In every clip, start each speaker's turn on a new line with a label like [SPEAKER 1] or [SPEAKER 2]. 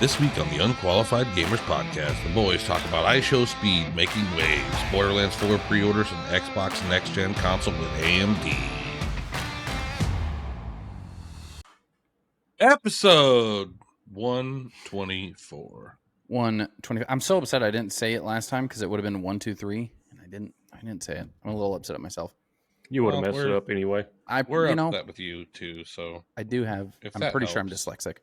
[SPEAKER 1] This week on the Unqualified Gamers Podcast, the boys talk about IShowSpeed making waves, Borderlands 4 pre-orders, and Xbox Next Gen console with AMD. Episode 124.
[SPEAKER 2] 120. I'm so upset I didn't say it last time because it would have been 123, and I didn't say it. I'm a little upset at myself.
[SPEAKER 3] You would have messed it up anyway.
[SPEAKER 1] We're upset with you too, so
[SPEAKER 2] I do have. I'm pretty sure I'm
[SPEAKER 1] helps.
[SPEAKER 2] dyslexic.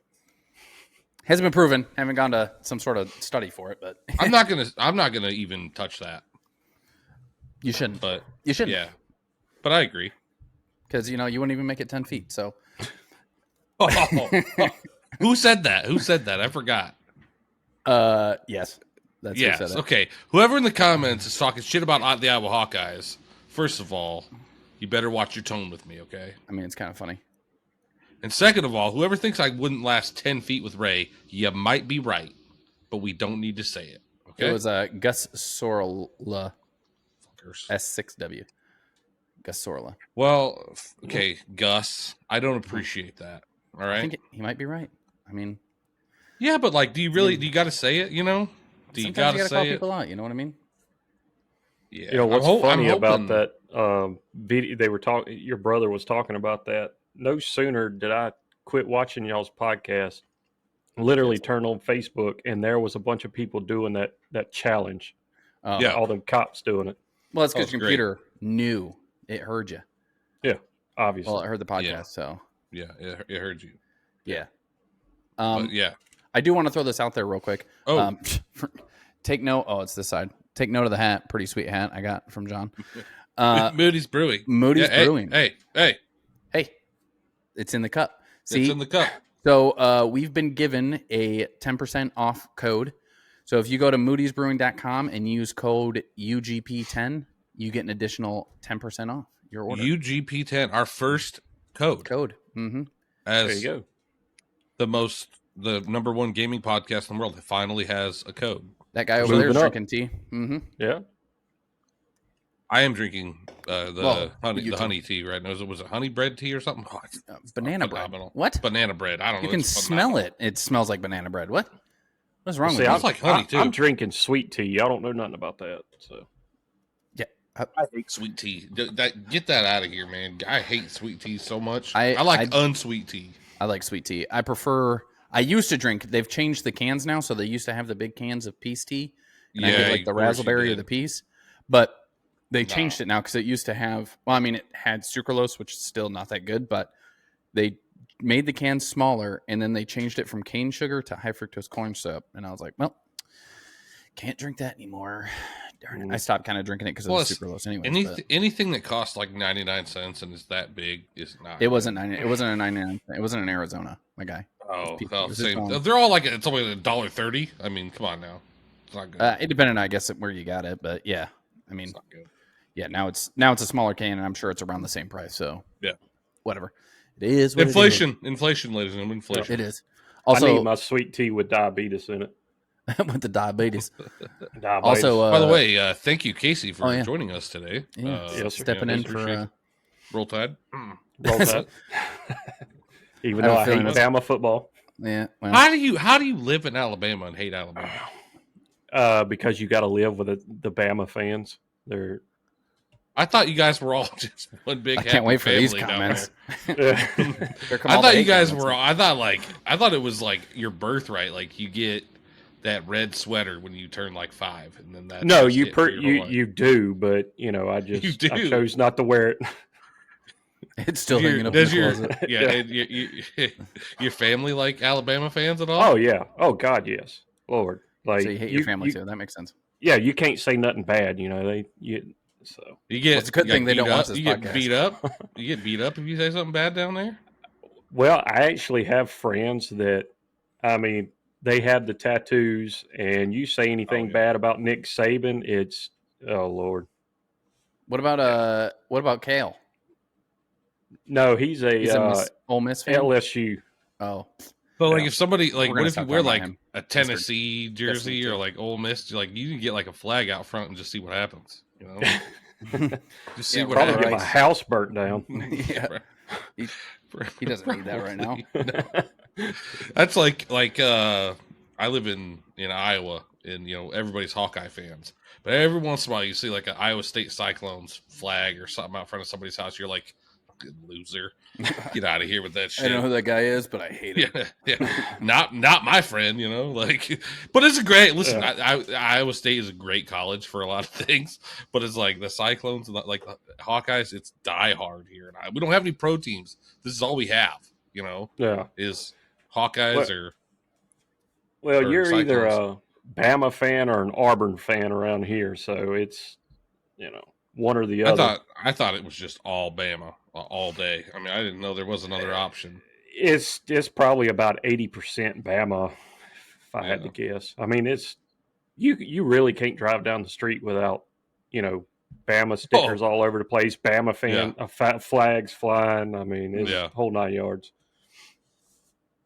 [SPEAKER 2] Hasn't been proven. Haven't gone to some sort of study for it, but
[SPEAKER 1] I'm not gonna even touch that.
[SPEAKER 2] You shouldn't.
[SPEAKER 1] But
[SPEAKER 2] you shouldn't.
[SPEAKER 1] Yeah, but I agree
[SPEAKER 2] Because you wouldn't even make it 10 feet. So
[SPEAKER 1] Who said that? Who said that? I forgot.
[SPEAKER 2] Yes, that's
[SPEAKER 1] yes.
[SPEAKER 2] who said it.
[SPEAKER 1] Okay. Whoever in the comments is talking shit about the Iowa Hawkeyes, first of all, you better watch your tone with me, okay?
[SPEAKER 2] I mean, it's kind of funny.
[SPEAKER 1] And second of all, whoever thinks I wouldn't last 10 feet with Ray, you might be right, but we don't need to say it. Okay.
[SPEAKER 2] It was Gus Sorla S6W. Gus Sorla.
[SPEAKER 1] Well, okay, Gus, I don't appreciate that. All right.
[SPEAKER 2] I think he might be right. I mean,
[SPEAKER 1] yeah, but like, do you got to say it? Do you got to say
[SPEAKER 2] call
[SPEAKER 1] it?
[SPEAKER 2] people out. You know what I mean?
[SPEAKER 1] Yeah.
[SPEAKER 3] What's funny about that video? They were talking. Your brother was talking about that. No sooner did I quit watching y'all's podcast, literally turn on Facebook, and there was a bunch of people doing that challenge.
[SPEAKER 1] Yeah,
[SPEAKER 3] all them cops doing it.
[SPEAKER 2] Well, it's because your computer knew it heard you.
[SPEAKER 3] Yeah, obviously.
[SPEAKER 2] Well, it heard the podcast, so
[SPEAKER 1] yeah, it heard you.
[SPEAKER 2] Yeah.
[SPEAKER 1] Yeah.
[SPEAKER 2] I do want to throw this out there real quick.
[SPEAKER 1] Oh.
[SPEAKER 2] Take note. Oh, it's this side. Take note of the hat. Pretty sweet hat I got from John.
[SPEAKER 1] Moodys Brewing.
[SPEAKER 2] Moodys Brewing.
[SPEAKER 1] Hey.
[SPEAKER 2] It's in the cup. See?
[SPEAKER 1] It's in the cup.
[SPEAKER 2] So we've been given a 10% off code. So if you go to moodysbrewing.com and use code UGP10, you get an additional 10% off your order.
[SPEAKER 1] UGP10, our first code.
[SPEAKER 2] Mm-hmm.
[SPEAKER 1] As
[SPEAKER 3] there you
[SPEAKER 1] go. The number one gaming podcast in the world finally has a code.
[SPEAKER 2] That guy over there is drinking tea. Mm-hmm.
[SPEAKER 3] Yeah.
[SPEAKER 1] I am drinking the honey tea right now. Was it honey bread tea or something? Oh,
[SPEAKER 2] banana bread. What?
[SPEAKER 1] Banana bread. I don't know.
[SPEAKER 2] You can smell it. It smells like banana bread. What? What's wrong with
[SPEAKER 1] it?
[SPEAKER 2] you?
[SPEAKER 1] It's like honey too.
[SPEAKER 3] I'm drinking sweet tea. I don't know nothing about that. So
[SPEAKER 2] yeah,
[SPEAKER 1] I hate sweet tea. Get that out of here, man. I hate sweet tea so much.
[SPEAKER 2] I
[SPEAKER 1] like unsweet tea.
[SPEAKER 2] I like sweet tea. I used to drink. They've changed the cans now, so they used to have the big cans of peace tea. And I get like the raspberry or the peace, but they changed it now because it used to have. Well, I mean, it had sucralose, which is still not that good, but they made the cans smaller, and then they changed it from cane sugar to high fructose corn syrup. And I was like, well, can't drink that anymore. Darn it. I stopped kind of drinking it because of the sucralose anyway.
[SPEAKER 1] Anything that costs like 99 cents and is that big is not.
[SPEAKER 2] It wasn't 90. It wasn't a 99. It wasn't in Arizona, my guy.
[SPEAKER 1] Oh, same. They're all like it's only $1.30. I mean, come on now. It's not good.
[SPEAKER 2] It depended, I guess, where you got it, but yeah, I mean,
[SPEAKER 1] it's not good.
[SPEAKER 2] Yeah, now it's a smaller can, and I'm sure it's around the same price. So
[SPEAKER 1] yeah,
[SPEAKER 2] whatever. It is what
[SPEAKER 1] inflation,
[SPEAKER 2] it is.
[SPEAKER 1] inflation, ladies and gentlemen, inflation.
[SPEAKER 2] It is. Also,
[SPEAKER 3] I need my sweet tea with diabetes in it.
[SPEAKER 2] With the diabetes.
[SPEAKER 3] Also,
[SPEAKER 1] by the way, thank you, Casey, for joining us today.
[SPEAKER 2] Yeah, stepping in for
[SPEAKER 1] Roll Tide.
[SPEAKER 3] Roll Tide. Even though I hate Bama football.
[SPEAKER 2] Yeah. Well.
[SPEAKER 1] How do you live in Alabama and hate Alabama?
[SPEAKER 3] Because you got to live with the Bama fans.
[SPEAKER 1] I thought you guys were all just one big.
[SPEAKER 2] I can't wait for these comments.
[SPEAKER 1] I thought you guys were. I thought it was like your birthright. Like you get that red sweater when you turn like 5, and then that.
[SPEAKER 3] No, you do, but I chose not to wear it.
[SPEAKER 2] It's still hanging up in the closet.
[SPEAKER 1] Yeah, your family like Alabama fans at all?
[SPEAKER 3] Oh yeah. Oh God, yes. Lord, like
[SPEAKER 2] so you hate your family too. That makes sense.
[SPEAKER 3] Yeah, you can't say nothing bad. So
[SPEAKER 1] you get.
[SPEAKER 2] It's a good thing they don't watch this podcast.
[SPEAKER 1] Get beat up. You get beat up if you say something bad down there.
[SPEAKER 3] Well, I actually have friends that, I mean, they have the tattoos, and you say anything bad about Nick Saban, it's Lord.
[SPEAKER 2] What about Kale?
[SPEAKER 3] No, he's a
[SPEAKER 2] Ole Miss fan?
[SPEAKER 3] LSU.
[SPEAKER 2] Oh,
[SPEAKER 1] but like if somebody like, what if you wear like
[SPEAKER 2] a
[SPEAKER 1] Tennessee jersey or like Ole Miss? Like you can get like a flag out front and just see what happens. Just see what happens.
[SPEAKER 3] Probably get my house burnt down.
[SPEAKER 2] Yeah. He doesn't need that right now.
[SPEAKER 1] That's like I live in Iowa, and everybody's Hawkeye fans. But every once in a while, you see like an Iowa State Cyclones flag or something out front of somebody's house. You're like, loser, get out of here with that shit.
[SPEAKER 2] I don't know who that guy is, but I hate him.
[SPEAKER 1] Yeah. Not my friend, like. But it's a great. Listen, Iowa State is a great college for a lot of things, but it's like the Cyclones and like the Hawkeyes. It's die hard here, and we don't have any pro teams. This is all we have.
[SPEAKER 3] Yeah,
[SPEAKER 1] is Hawkeyes or.
[SPEAKER 3] Well, you're
[SPEAKER 1] Cyclones.
[SPEAKER 3] either a Bama fan or an Auburn fan around here, so it's one or the other.
[SPEAKER 1] I thought it was just all Bama all day. I mean, I didn't know there was another option.
[SPEAKER 3] It's probably about 80% Bama, if I had to guess. I mean, it's you really can't drive down the street without Bama stickers all over the place, Bama fan flags flying. I mean, it's a whole 9 yards.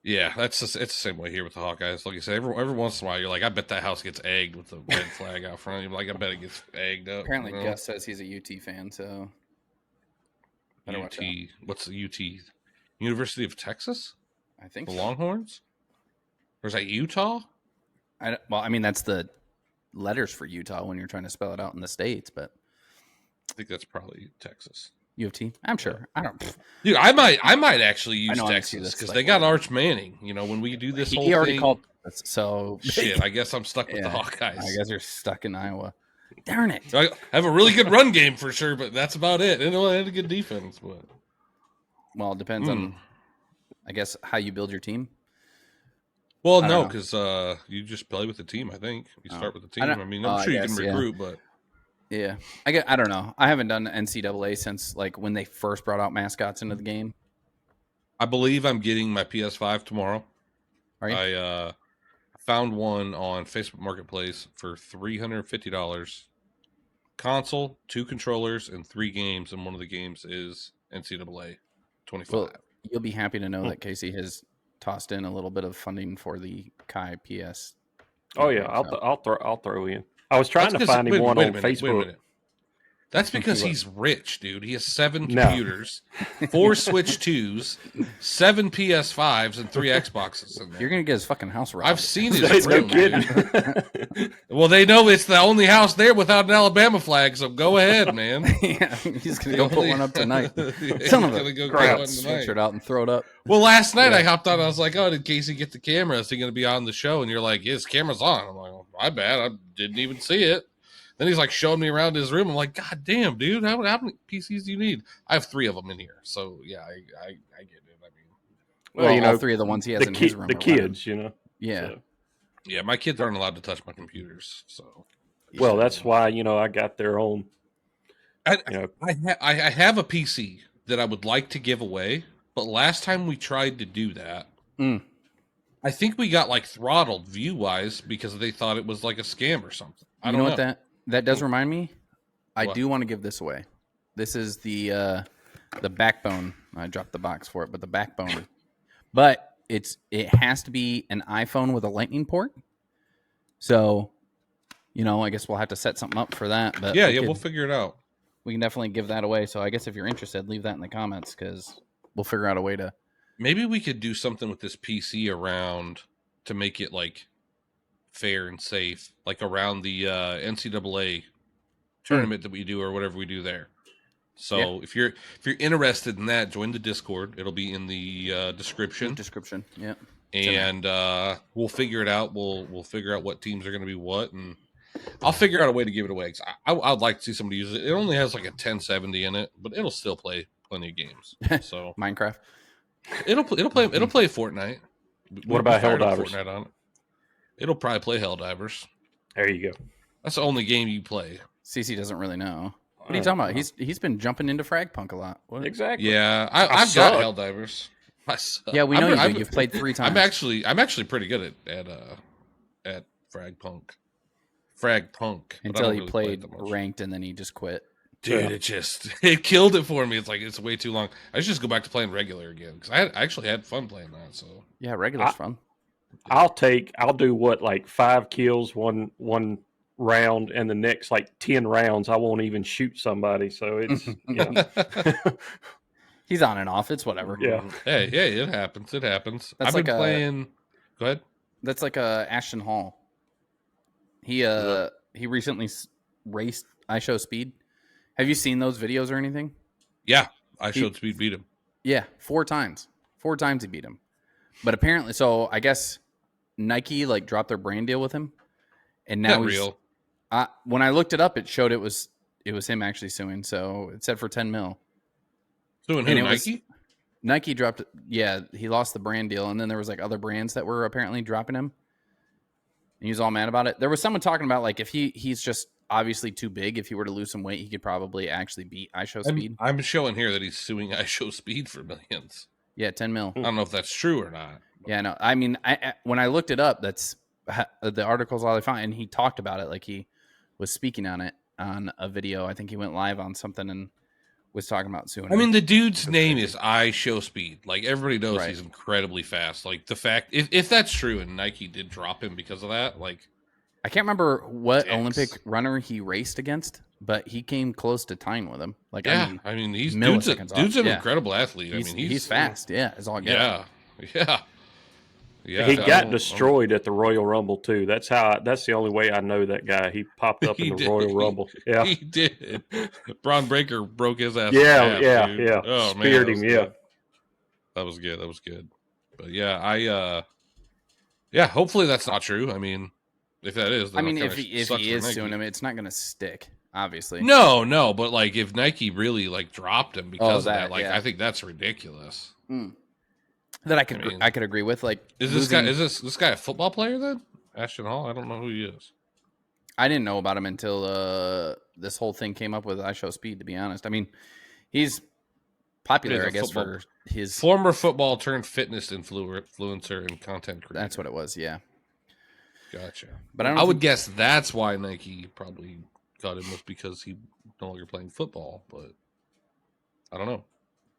[SPEAKER 1] Yeah, it's the same way here with the Hawkeyes. Like you said, every once in a while, you're like, I bet that house gets egged with the red flag out front. You're like, I bet it gets egged up.
[SPEAKER 2] Apparently, Gus says he's a UT fan, so better watch out.
[SPEAKER 1] What's the UT? University of Texas?
[SPEAKER 2] I think
[SPEAKER 1] the Longhorns? Or is that Utah?
[SPEAKER 2] I mean, that's the letters for Utah when you're trying to spell it out in the States, but
[SPEAKER 1] I think that's probably Texas.
[SPEAKER 2] U of T? I'm sure. I don't.
[SPEAKER 1] Dude, I might actually use Texas because they got Arch Manning. When we do this whole thing.
[SPEAKER 2] He already called us, so
[SPEAKER 1] shit. I guess I'm stuck with the Hawkeyes.
[SPEAKER 2] I guess you're stuck in Iowa. Darn it!
[SPEAKER 1] So I have a really good run game for sure, but that's about it. And I had a good defense, but
[SPEAKER 2] well, it depends on, I guess, how you build your team.
[SPEAKER 1] Well, no, because you just play with the team. I think you start with the team. I mean, I'm sure you can recruit, but.
[SPEAKER 2] Yeah, I don't know. I haven't done NCAA since like when they first brought out mascots into the game.
[SPEAKER 1] I believe I'm getting my PS5 tomorrow.
[SPEAKER 2] Are you?
[SPEAKER 1] I found one on Facebook Marketplace for $350. Console, 2 controllers, and 3 games, and one of the games is NCAA 25.
[SPEAKER 2] Well, you'll be happy to know that Casey has tossed in a little bit of funding for the Kai PS.
[SPEAKER 3] Oh yeah, I'll throw in. I was trying to find him one on Facebook.
[SPEAKER 1] That's because he's rich, dude. He has 7 computers, 4 Switch 2s, 7 PS5s, and 3 Xboxes in there.
[SPEAKER 2] You're going to get his fucking house robbed.
[SPEAKER 1] I've seen his room. Well, they know it's the only house there without an Alabama flag, so go ahead, man.
[SPEAKER 2] Yeah, he's going to go put one up tonight. Son of a crap. Switch it out and throw it up.
[SPEAKER 1] Well, last night I hopped on. I was like, oh, did Casey get the camera? Is he going to be on the show? And you're like, yeah, his camera's on. I'm like, oh, my bad. I didn't even see it. Then he's like showing me around his room. I'm like, God damn, dude, how many PCs do you need? I have 3 of them in here. So, yeah, I get it. I
[SPEAKER 2] mean, all 3 of the ones he has in his room.
[SPEAKER 3] The kids,
[SPEAKER 2] Yeah.
[SPEAKER 3] So.
[SPEAKER 1] Yeah, my kids aren't allowed to touch my computers. So,
[SPEAKER 3] well, that's why, I got their own.
[SPEAKER 1] I have a PC that I would like to give away. But last time we tried to do that, I think we got like throttled view-wise because they thought it was like a scam or something. I don't know
[SPEAKER 2] what that does remind me. I do want to give this away. This is the backbone. I dropped the box for it, but the backbone. But it has to be an iPhone with a Lightning port. So, I guess we'll have to set something up for that. But
[SPEAKER 1] we'll figure it out.
[SPEAKER 2] We can definitely give that away. So I guess if you're interested, leave that in the comments because we'll figure out a way to.
[SPEAKER 1] Maybe we could do something with this PC around to make it like fair and safe, like around the NCAA tournament that we do or whatever we do there. So if you're interested in that, join the Discord. It'll be in the description.
[SPEAKER 2] Yeah.
[SPEAKER 1] And we'll figure it out. We'll figure out what teams are going to be what, and I'll figure out a way to give it away. I'd like to see somebody use it. It only has like a 1070 in it, but it'll still play plenty of games. So
[SPEAKER 2] Minecraft.
[SPEAKER 1] It'll play Fortnite.
[SPEAKER 3] What about Helldivers?
[SPEAKER 1] Fortnite on it. It'll probably play Helldivers.
[SPEAKER 3] There you go.
[SPEAKER 1] That's the only game you play.
[SPEAKER 2] CC doesn't really know. What are you talking about? He's been jumping into Fragpunk a lot. What?
[SPEAKER 3] Exactly.
[SPEAKER 1] Yeah, I've got Helldivers.
[SPEAKER 2] Yeah, we know you. You've played 3 times.
[SPEAKER 1] I'm actually pretty good at Fragpunk.
[SPEAKER 2] Until he played ranked and then he just quit.
[SPEAKER 1] Dude, it killed it for me. It's like it's way too long. I should just go back to playing regular again because I actually had fun playing that. So
[SPEAKER 2] yeah, regular's fun.
[SPEAKER 3] I'll do what, like 5 kills one round, and the next like 10 rounds I won't even shoot somebody. So it's
[SPEAKER 2] he's on and off. It's whatever.
[SPEAKER 3] Yeah.
[SPEAKER 1] Hey, it happens. I've been playing. Go ahead.
[SPEAKER 2] That's like Ashton Hall. He recently raced IShowSpeed. Have you seen those videos or anything?
[SPEAKER 1] Yeah, IShowSpeed beat him.
[SPEAKER 2] Yeah, 4 times. 4 times he beat him. But apparently, so I guess Nike like dropped their brand deal with him, and now he's
[SPEAKER 1] real.
[SPEAKER 2] When I looked it up, it showed it was him actually suing. So it said for 10 mil.
[SPEAKER 1] Suing who? Nike?
[SPEAKER 2] Nike dropped. Yeah, he lost the brand deal, and then there was like other brands that were apparently dropping him. And he was all mad about it. There was someone talking about like if he's just obviously too big. If he were to lose some weight, he could probably actually beat IShowSpeed.
[SPEAKER 1] I'm showing here that he's suing IShowSpeed for millions.
[SPEAKER 2] Yeah, 10 mil.
[SPEAKER 1] I don't know if that's true or not.
[SPEAKER 2] Yeah, no. I mean, when I looked it up, that's the article's all I found, and he talked about it like he was speaking on it on a video. I think he went live on something and was talking about suing.
[SPEAKER 1] I mean, the dude's name is IShowSpeed. Like everybody knows
[SPEAKER 2] Right.
[SPEAKER 1] he's incredibly fast. Like the fact if that's true and Nike did drop him because of that, like
[SPEAKER 2] I can't remember what
[SPEAKER 1] dicks.
[SPEAKER 2] Olympic runner he raced against, but he came close to tying with him. Like
[SPEAKER 1] yeah, I mean he's
[SPEAKER 2] milliseconds
[SPEAKER 1] dude's an
[SPEAKER 2] off.
[SPEAKER 1] incredible athlete.
[SPEAKER 2] He's fast. Yeah, is all I get.
[SPEAKER 1] Yeah.
[SPEAKER 3] He got destroyed at the Royal Rumble too. That's the only way I know that guy. He popped up in the Royal Rumble. Yeah,
[SPEAKER 1] he did. Braun Breaker broke his ass.
[SPEAKER 3] Yeah,
[SPEAKER 1] in half,
[SPEAKER 3] yeah.
[SPEAKER 1] Oh,
[SPEAKER 3] Speared
[SPEAKER 1] man,
[SPEAKER 3] him. Yeah,
[SPEAKER 1] that was good. But yeah, yeah. Hopefully that's not true. I mean, if that is, then
[SPEAKER 2] I mean,
[SPEAKER 1] that
[SPEAKER 2] if he is suing him, it's not going to stick. Obviously,
[SPEAKER 1] no. But like, if Nike really like dropped him because of that, like,
[SPEAKER 2] yeah.
[SPEAKER 1] I think that's ridiculous.
[SPEAKER 2] That I could agree with. Like,
[SPEAKER 1] is this guy a football player then? Ashton Hall? I don't know who he is.
[SPEAKER 2] I didn't know about him until this whole thing came up with IShowSpeed. To be honest, I mean, he's popular, I guess, for his
[SPEAKER 1] former football turned fitness influencer and content creator.
[SPEAKER 2] That's what it was. Yeah,
[SPEAKER 1] gotcha.
[SPEAKER 2] But
[SPEAKER 1] I would guess that's why Nike probably got him, was because he no longer playing football. But I don't know.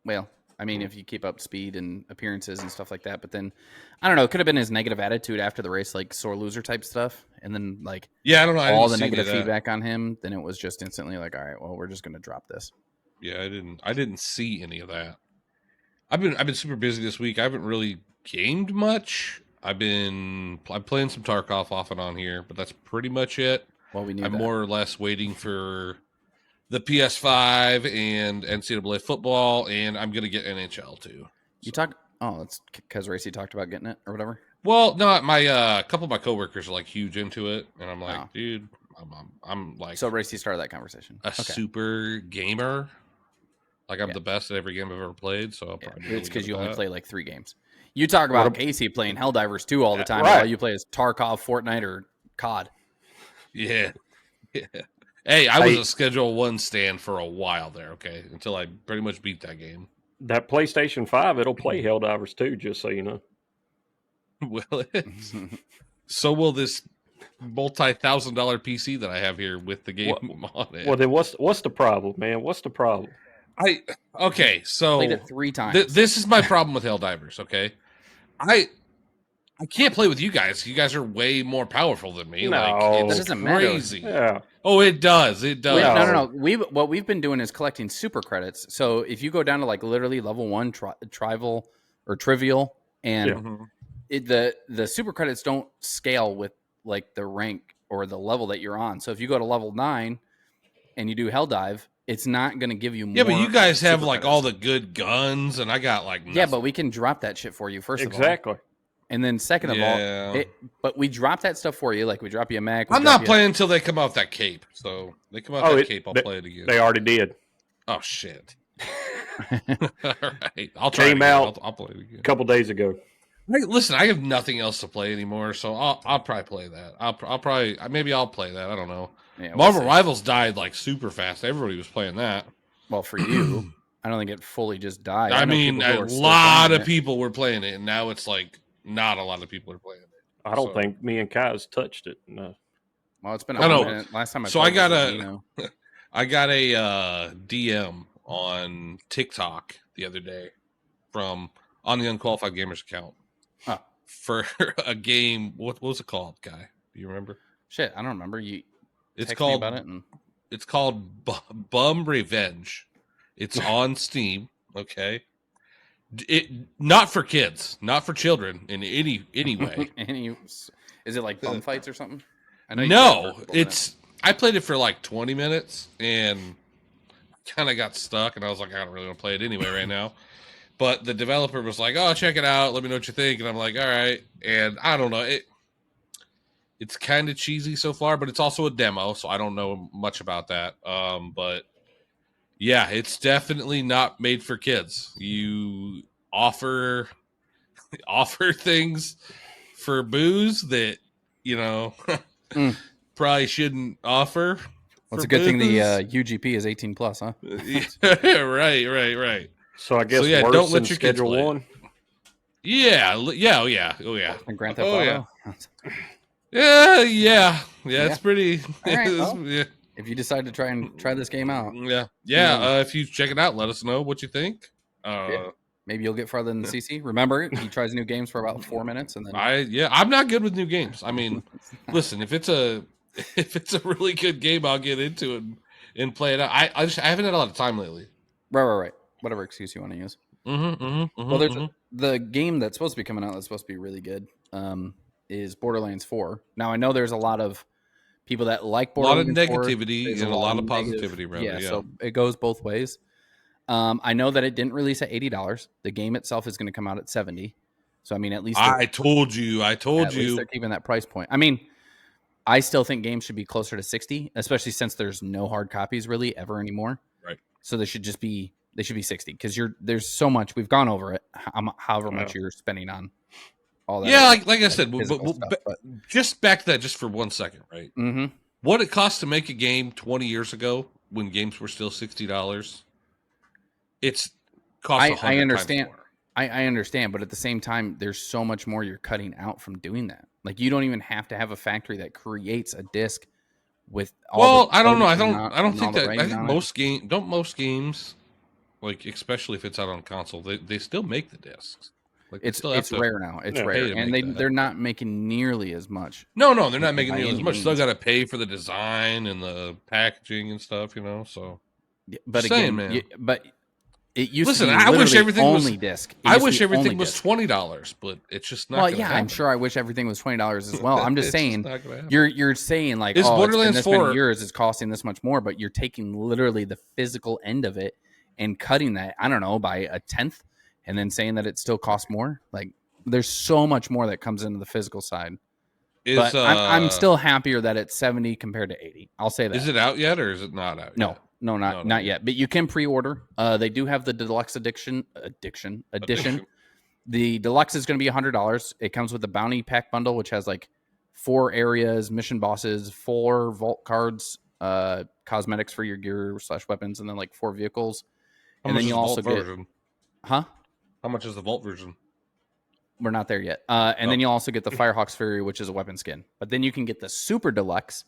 [SPEAKER 2] Well, I mean, if you keep up speed and appearances and stuff like that, but then I don't know, it could have been his negative attitude after the race, like sore loser type stuff, and then like
[SPEAKER 1] I don't know,
[SPEAKER 2] all the negative feedback on him. Then it was just instantly like, all right, well, we're just going to drop this.
[SPEAKER 1] Yeah, I didn't see any of that. I've been super busy this week. I haven't really gamed much. I'm playing some Tarkov off and on here, but that's pretty much it.
[SPEAKER 2] Well,
[SPEAKER 1] I'm more or less waiting for the PS5 and NCAA football, and I'm gonna get NHL too.
[SPEAKER 2] You talk? Oh, that's because Racy talked about getting it or whatever.
[SPEAKER 1] Well, no, my couple of my coworkers are like huge into it, and I'm like, dude, I'm like,
[SPEAKER 2] so Racy started that conversation.
[SPEAKER 1] Super gamer. Like I'm the best at every game I've ever played, so I'll probably.
[SPEAKER 2] It's because you only play like 3 games. You talk about Casey playing Helldivers 2 all the time. Right. While you play as Tarkov, Fortnite, or COD.
[SPEAKER 1] Yeah. Hey, I was a Schedule 1 stand for a while there, okay? Until I pretty much beat that game.
[SPEAKER 3] That PlayStation 5, it'll play Helldivers too, just so you know.
[SPEAKER 1] Will it? So will this multi-$1,000 PC that I have here with the game on it.
[SPEAKER 3] Well, then what's the problem, man? What's the problem?
[SPEAKER 1] Okay, so
[SPEAKER 2] played it 3 times.
[SPEAKER 1] This is my problem with Helldivers, okay? I can't play with you guys. You guys are way more powerful than me.
[SPEAKER 3] No,
[SPEAKER 1] like, it's
[SPEAKER 2] that doesn't
[SPEAKER 1] crazy.
[SPEAKER 3] Matter. Yeah.
[SPEAKER 1] Oh, it does. It does.
[SPEAKER 2] No. What we've been doing is collecting super credits. So if you go down to like literally level 1 trivial, and the super credits don't scale with like the rank or the level that you're on. So if you go to level 9 and you do Helldive, it's not going to give you more.
[SPEAKER 1] Yeah, but you guys have like
[SPEAKER 2] credits.
[SPEAKER 1] all the good guns, and I got like nothing.
[SPEAKER 2] Yeah, but we can drop that shit for you first of all.
[SPEAKER 3] Exactly.
[SPEAKER 2] And then second of all, but we drop that stuff for you. Like we drop you a Mac.
[SPEAKER 1] I'm not playing until they come out that cape. So they come out that cape, I'll play it again.
[SPEAKER 3] They already did.
[SPEAKER 1] Oh shit! All right, I'll try.
[SPEAKER 3] Came out.
[SPEAKER 1] I'll play it again.
[SPEAKER 3] A couple days ago.
[SPEAKER 1] Hey, listen, I have nothing else to play anymore, so I'll probably play that. I'll probably maybe I'll play that. I don't know. Yeah, Marvel Rivals died like super fast. Everybody was playing that.
[SPEAKER 2] Well, for you, I don't think it fully just died.
[SPEAKER 1] I mean, a lot of people were playing it, and now it's like not a lot of people are playing it.
[SPEAKER 3] I don't think me and Kai's touched it. No.
[SPEAKER 2] Well, it's been a minute. Last time I
[SPEAKER 1] so I got I got a DM on TikTok the other day on the Unqualified Gamers account for a game. What was it called, Kai? Do you remember?
[SPEAKER 2] Shit, I don't remember.
[SPEAKER 1] It's called
[SPEAKER 2] about it and...
[SPEAKER 1] It's called Bum Revenge. It's on Steam, okay? It not for kids, not for children in any way.
[SPEAKER 2] Is it like bum fights or something? I know
[SPEAKER 1] No, I played it for like 20 minutes and kind of got stuck, and I was like, I don't really want to play it anyway right now. But the developer was like, "Oh, check it out. Let me know what you think." And I'm like, "All right." And I don't know, it's kind of cheesy so far, but it's also a demo, so I don't know much about that. But yeah, it's definitely not made for kids. You offer things for booze that probably shouldn't offer.
[SPEAKER 2] Well, it's a good thing the UGP is 18 plus, huh?
[SPEAKER 1] Right.
[SPEAKER 3] So I guess worse don't let your Schedule kids 1.
[SPEAKER 1] Yeah. Oh yeah.
[SPEAKER 2] And Grand Theft Auto.
[SPEAKER 1] Yeah. It's pretty.
[SPEAKER 2] All right, well, if you decide to try this game out,
[SPEAKER 1] if you check it out, let us know what you think.
[SPEAKER 2] Maybe you'll get farther than CC. Remember, he tries new games for about 4 minutes, and then
[SPEAKER 1] I'm not good with new games. I mean, listen, if it's a really good game, I'll get into it and play it out. I haven't had a lot of time lately.
[SPEAKER 2] Right. Whatever excuse you want to use. Well, there's the game that's supposed to be coming out that's supposed to be really good. Is Borderlands 4. Now I know there's a lot of people that like Borderlands.
[SPEAKER 1] A lot of negativity and a lot of positivity around it. Yeah,
[SPEAKER 2] so it goes both ways. I know that it didn't release at $80. The game itself is going to come out at $70. So I mean, at least
[SPEAKER 1] I told you.
[SPEAKER 2] At least they're keeping that price point. I mean, I still think games should be closer to 60, especially since there's no hard copies really ever anymore.
[SPEAKER 1] Right.
[SPEAKER 2] So they should be 60 because there's so much we've gone over it. However much you're spending on all that.
[SPEAKER 1] Yeah, like I said, just back to that just for 1 second, right?
[SPEAKER 2] Mm-hmm.
[SPEAKER 1] What it cost to make a game 20 years ago when games were still $60. It's cost 100
[SPEAKER 2] I understand.
[SPEAKER 1] Times more.
[SPEAKER 2] I understand, but at the same time, there's so much more you're cutting out from doing that. Like you don't even have to have a factory that creates a disc with all.
[SPEAKER 1] I don't know. I don't think that. I think most games, like especially if it's out on console, they still make the discs. Like
[SPEAKER 2] it's rare now. It's rare, and they're not making nearly as much.
[SPEAKER 1] No, they're not making nearly as much. Still got to pay for the design and the packaging and stuff, So,
[SPEAKER 2] but again, man. It used
[SPEAKER 1] to be
[SPEAKER 2] I wish everything only was disc.
[SPEAKER 1] I wish everything was $20, but it's just not.
[SPEAKER 2] Well, yeah, happen. I'm sure I wish everything was $20 as well. I'm just saying, you're saying like,
[SPEAKER 1] Borderlands
[SPEAKER 2] it's been this many years, it's costing this much more, but you're taking literally the physical end of it and cutting that, I don't know, by a tenth, and then saying that it still costs more. Like, there's so much more that comes into the physical side. But I'm still happier that it's 70 compared to 80. I'll say that.
[SPEAKER 1] Is it out yet, or is it not out?
[SPEAKER 2] No.
[SPEAKER 1] Yet?
[SPEAKER 2] No, not yet. But you can pre-order. They do have the deluxe edition. The deluxe is going to be $100. It comes with the bounty pack bundle, which has like 4 areas, mission bosses, 4 vault cards, cosmetics for your gear / weapons, and then like 4 vehicles. And then you also get,
[SPEAKER 1] How much is the vault version?
[SPEAKER 2] We're not there yet. And then you also get the Firehawk's Fury, which is a weapon skin. But then you can get the super deluxe,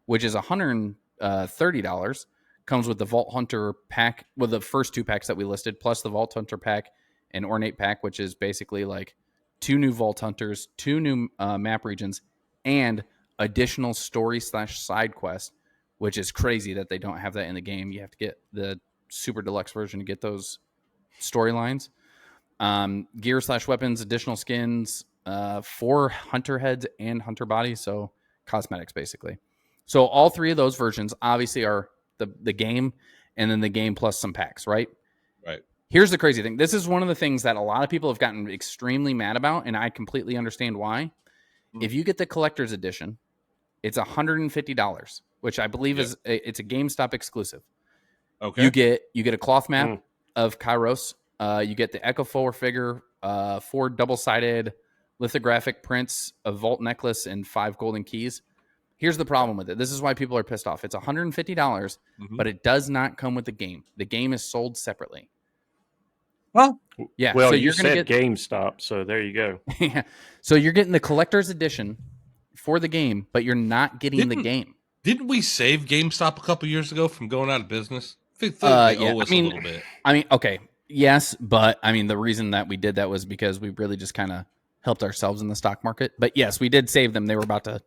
[SPEAKER 2] which is $130. Comes with the Vault Hunter pack, with the first 2 packs that we listed, plus the Vault Hunter pack and Ornate pack, which is basically like 2 new Vault Hunters, 2 new map regions, and additional story / side quest, which is crazy that they don't have that in the game. You have to get the super deluxe version to get those storylines. Gear / weapons, additional skins, 4 hunter heads and hunter bodies, so cosmetics basically. So all 3 of those versions obviously are the game, and then the game plus some packs, right?
[SPEAKER 1] Right.
[SPEAKER 2] Here's the crazy thing. This is one of the things that a lot of people have gotten extremely mad about, and I completely understand why. If you get the collector's edition, it's $150, which I believe is it's a GameStop exclusive.
[SPEAKER 1] Okay.
[SPEAKER 2] You get a cloth map of Kairos. You get the Echo 4 figure, 4 double-sided lithographic prints, a vault necklace, and 5 golden keys. Here's the problem with it. This is why people are pissed off. It's $150, but it does not come with the game. The game is sold separately.
[SPEAKER 3] Well,
[SPEAKER 2] yeah.
[SPEAKER 3] Well,
[SPEAKER 2] so
[SPEAKER 3] you said GameStop, so there you go.
[SPEAKER 2] Yeah. So you're getting the collector's edition for the game, but you're not getting the game.
[SPEAKER 1] Didn't we save GameStop a couple years ago from going out of business? I think they owe us a little bit.
[SPEAKER 2] I mean, okay, yes, but I mean the reason that we did that was because we really just kind of helped ourselves in the stock market. But yes, we did save them. They were about to.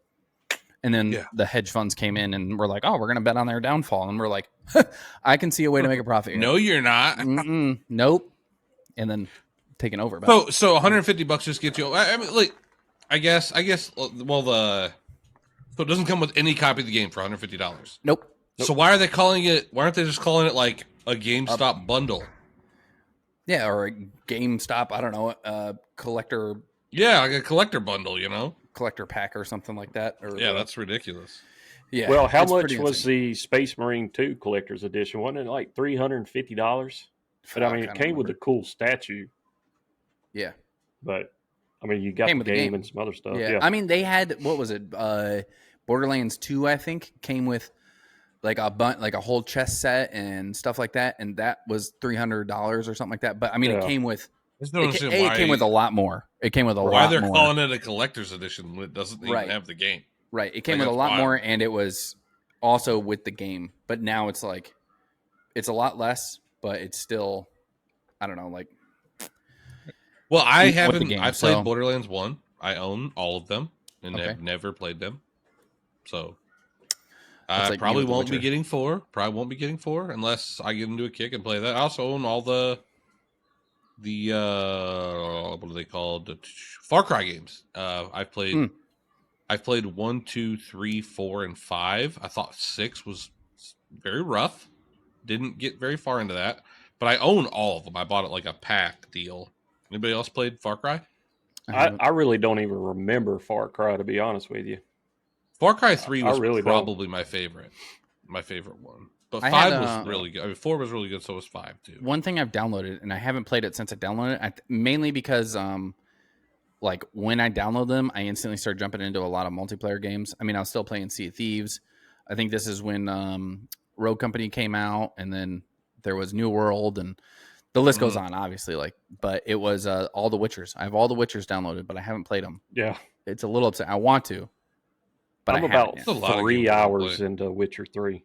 [SPEAKER 2] And then the hedge funds came in and we're like, oh, we're going to bet on their downfall. And we're like, I can see a way to make a profit here.
[SPEAKER 1] No, you're not.
[SPEAKER 2] Nope. And then taken over. But
[SPEAKER 1] so $150 just gets you. I mean, like, I guess. Well, so it doesn't come with any copy of the game for $150.
[SPEAKER 2] Nope.
[SPEAKER 1] So why are they calling it? Why aren't they just calling it like a GameStop bundle?
[SPEAKER 2] Yeah, or a GameStop. I don't know, collector.
[SPEAKER 1] Yeah, like a collector bundle,
[SPEAKER 2] collector pack or something like that. Or
[SPEAKER 1] that's ridiculous.
[SPEAKER 2] Yeah.
[SPEAKER 3] Well, how much was the Space Marine 2 Collector's Edition? Wasn't it like $350? But I mean, it came with a cool statue.
[SPEAKER 2] Yeah.
[SPEAKER 3] But I mean, you got the game and some other stuff. Yeah.
[SPEAKER 2] I mean, they had, what was it? Borderlands 2, I think, came with like a whole chess set and stuff like that, and that was $300 or something like that. But I mean, it came with it came with a lot more. It came with a lot more.
[SPEAKER 1] Why they're calling it a collector's edition when it doesn't even have the game?
[SPEAKER 2] Right. It came with a lot more, and it was also with the game. But now it's like it's a lot less, but it's still, I don't know, like.
[SPEAKER 1] Well, I haven't. I played Borderlands 1. I own all of them, and have never played them. So I probably won't be getting 4. Probably won't be getting 4 unless I get into a kick and play that. I also own all the what are they called? Far Cry games. I've played 1, 2, 3, 4, and 5. I thought 6 was very rough. Didn't get very far into that, but I own all of them. I bought it like a pack deal. Anybody else played Far Cry?
[SPEAKER 3] I really don't even remember Far Cry, to be honest with you.
[SPEAKER 1] Far Cry 3 was probably my favorite one. But 5 was really good. I mean, 4 was really good, so was 5 too.
[SPEAKER 2] One thing I've downloaded, and I haven't played it since I downloaded it, mainly because like when I download them, I instantly start jumping into a lot of multiplayer games. I mean, I was still playing Sea of Thieves. I think this is when Rogue Company came out, and then there was New World, and the list goes on, obviously. But it was all the Witchers. I have all the Witchers downloaded, but I haven't played them.
[SPEAKER 3] Yeah,
[SPEAKER 2] it's a little upset. I want to, but
[SPEAKER 3] I'm about 3 hours into Witcher 3,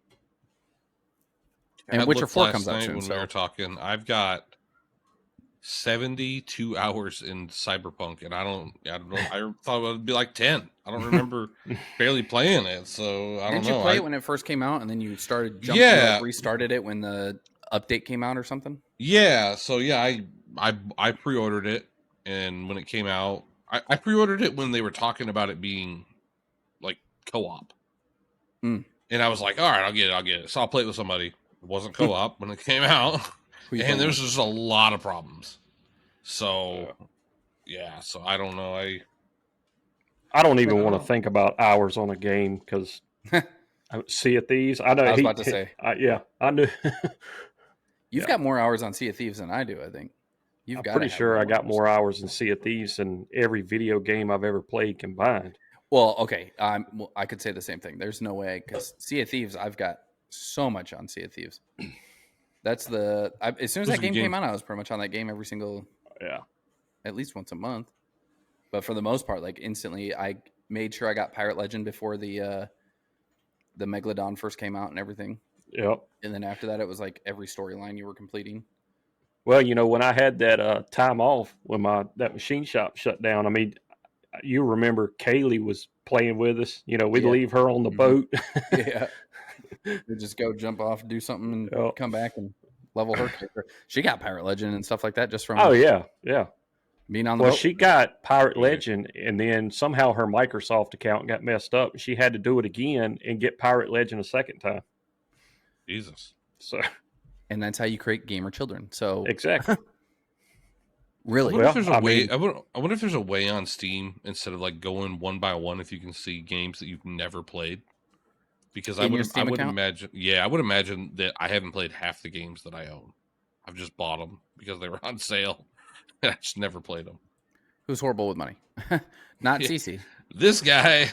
[SPEAKER 2] and Witcher 4 comes out soon.
[SPEAKER 1] When we were talking, I've got 72 hours in Cyberpunk, and I don't know. I thought it would be like 10. I don't remember barely playing it, so I don't know.
[SPEAKER 2] Didn't you play it when it first came out, and then you started jumping, restarted it when the update came out or something?
[SPEAKER 1] Yeah, so I pre-ordered it, and when it came out, I pre-ordered it when they were talking about it being like co-op, and I was like, all right, I'll get it. So I'll play it with somebody. It wasn't co-op when it came out. And there's just a lot of problems. So, so I don't know.
[SPEAKER 3] I don't even want to think about hours on a game because Sea of Thieves. I know.
[SPEAKER 2] I was about to say.
[SPEAKER 3] I knew.
[SPEAKER 2] You've got more hours on Sea of Thieves than I do, I think.
[SPEAKER 3] I'm pretty sure I got more hours in Sea of Thieves than every video game I've ever played combined.
[SPEAKER 2] Well, okay. I could say the same thing. There's no way because Sea of Thieves, I've got so much on Sea of Thieves. That's as soon as that game came out, I was pretty much on that game every single, at least once a month. But for the most part, like instantly, I made sure I got Pirate Legend before the Megalodon first came out and everything.
[SPEAKER 3] Yep.
[SPEAKER 2] And then after that, it was like every storyline you were completing.
[SPEAKER 3] Well, when I had that time off when that machine shop shut down, I mean, you remember Kaylee was playing with us. We'd leave her on the boat.
[SPEAKER 2] Yeah. We just go jump off, do something, and come back and level her character. She got Pirate Legend and stuff like that just from.
[SPEAKER 3] Oh yeah.
[SPEAKER 2] Being on the boat.
[SPEAKER 3] She got Pirate Legend, and then somehow her Microsoft account got messed up. She had to do it again and get Pirate Legend a second time.
[SPEAKER 1] Jesus.
[SPEAKER 3] So.
[SPEAKER 2] And that's how you create gamer children. So
[SPEAKER 3] exactly.
[SPEAKER 2] Really?
[SPEAKER 1] I wonder if there's a way. I wonder if there's a way on Steam instead of like going one by one if you can see games that you've never played. Because I would imagine that I haven't played half the games that I own. I've just bought them because they were on sale. I just never played them.
[SPEAKER 2] Who's horrible with money? Not CC.
[SPEAKER 1] This guy,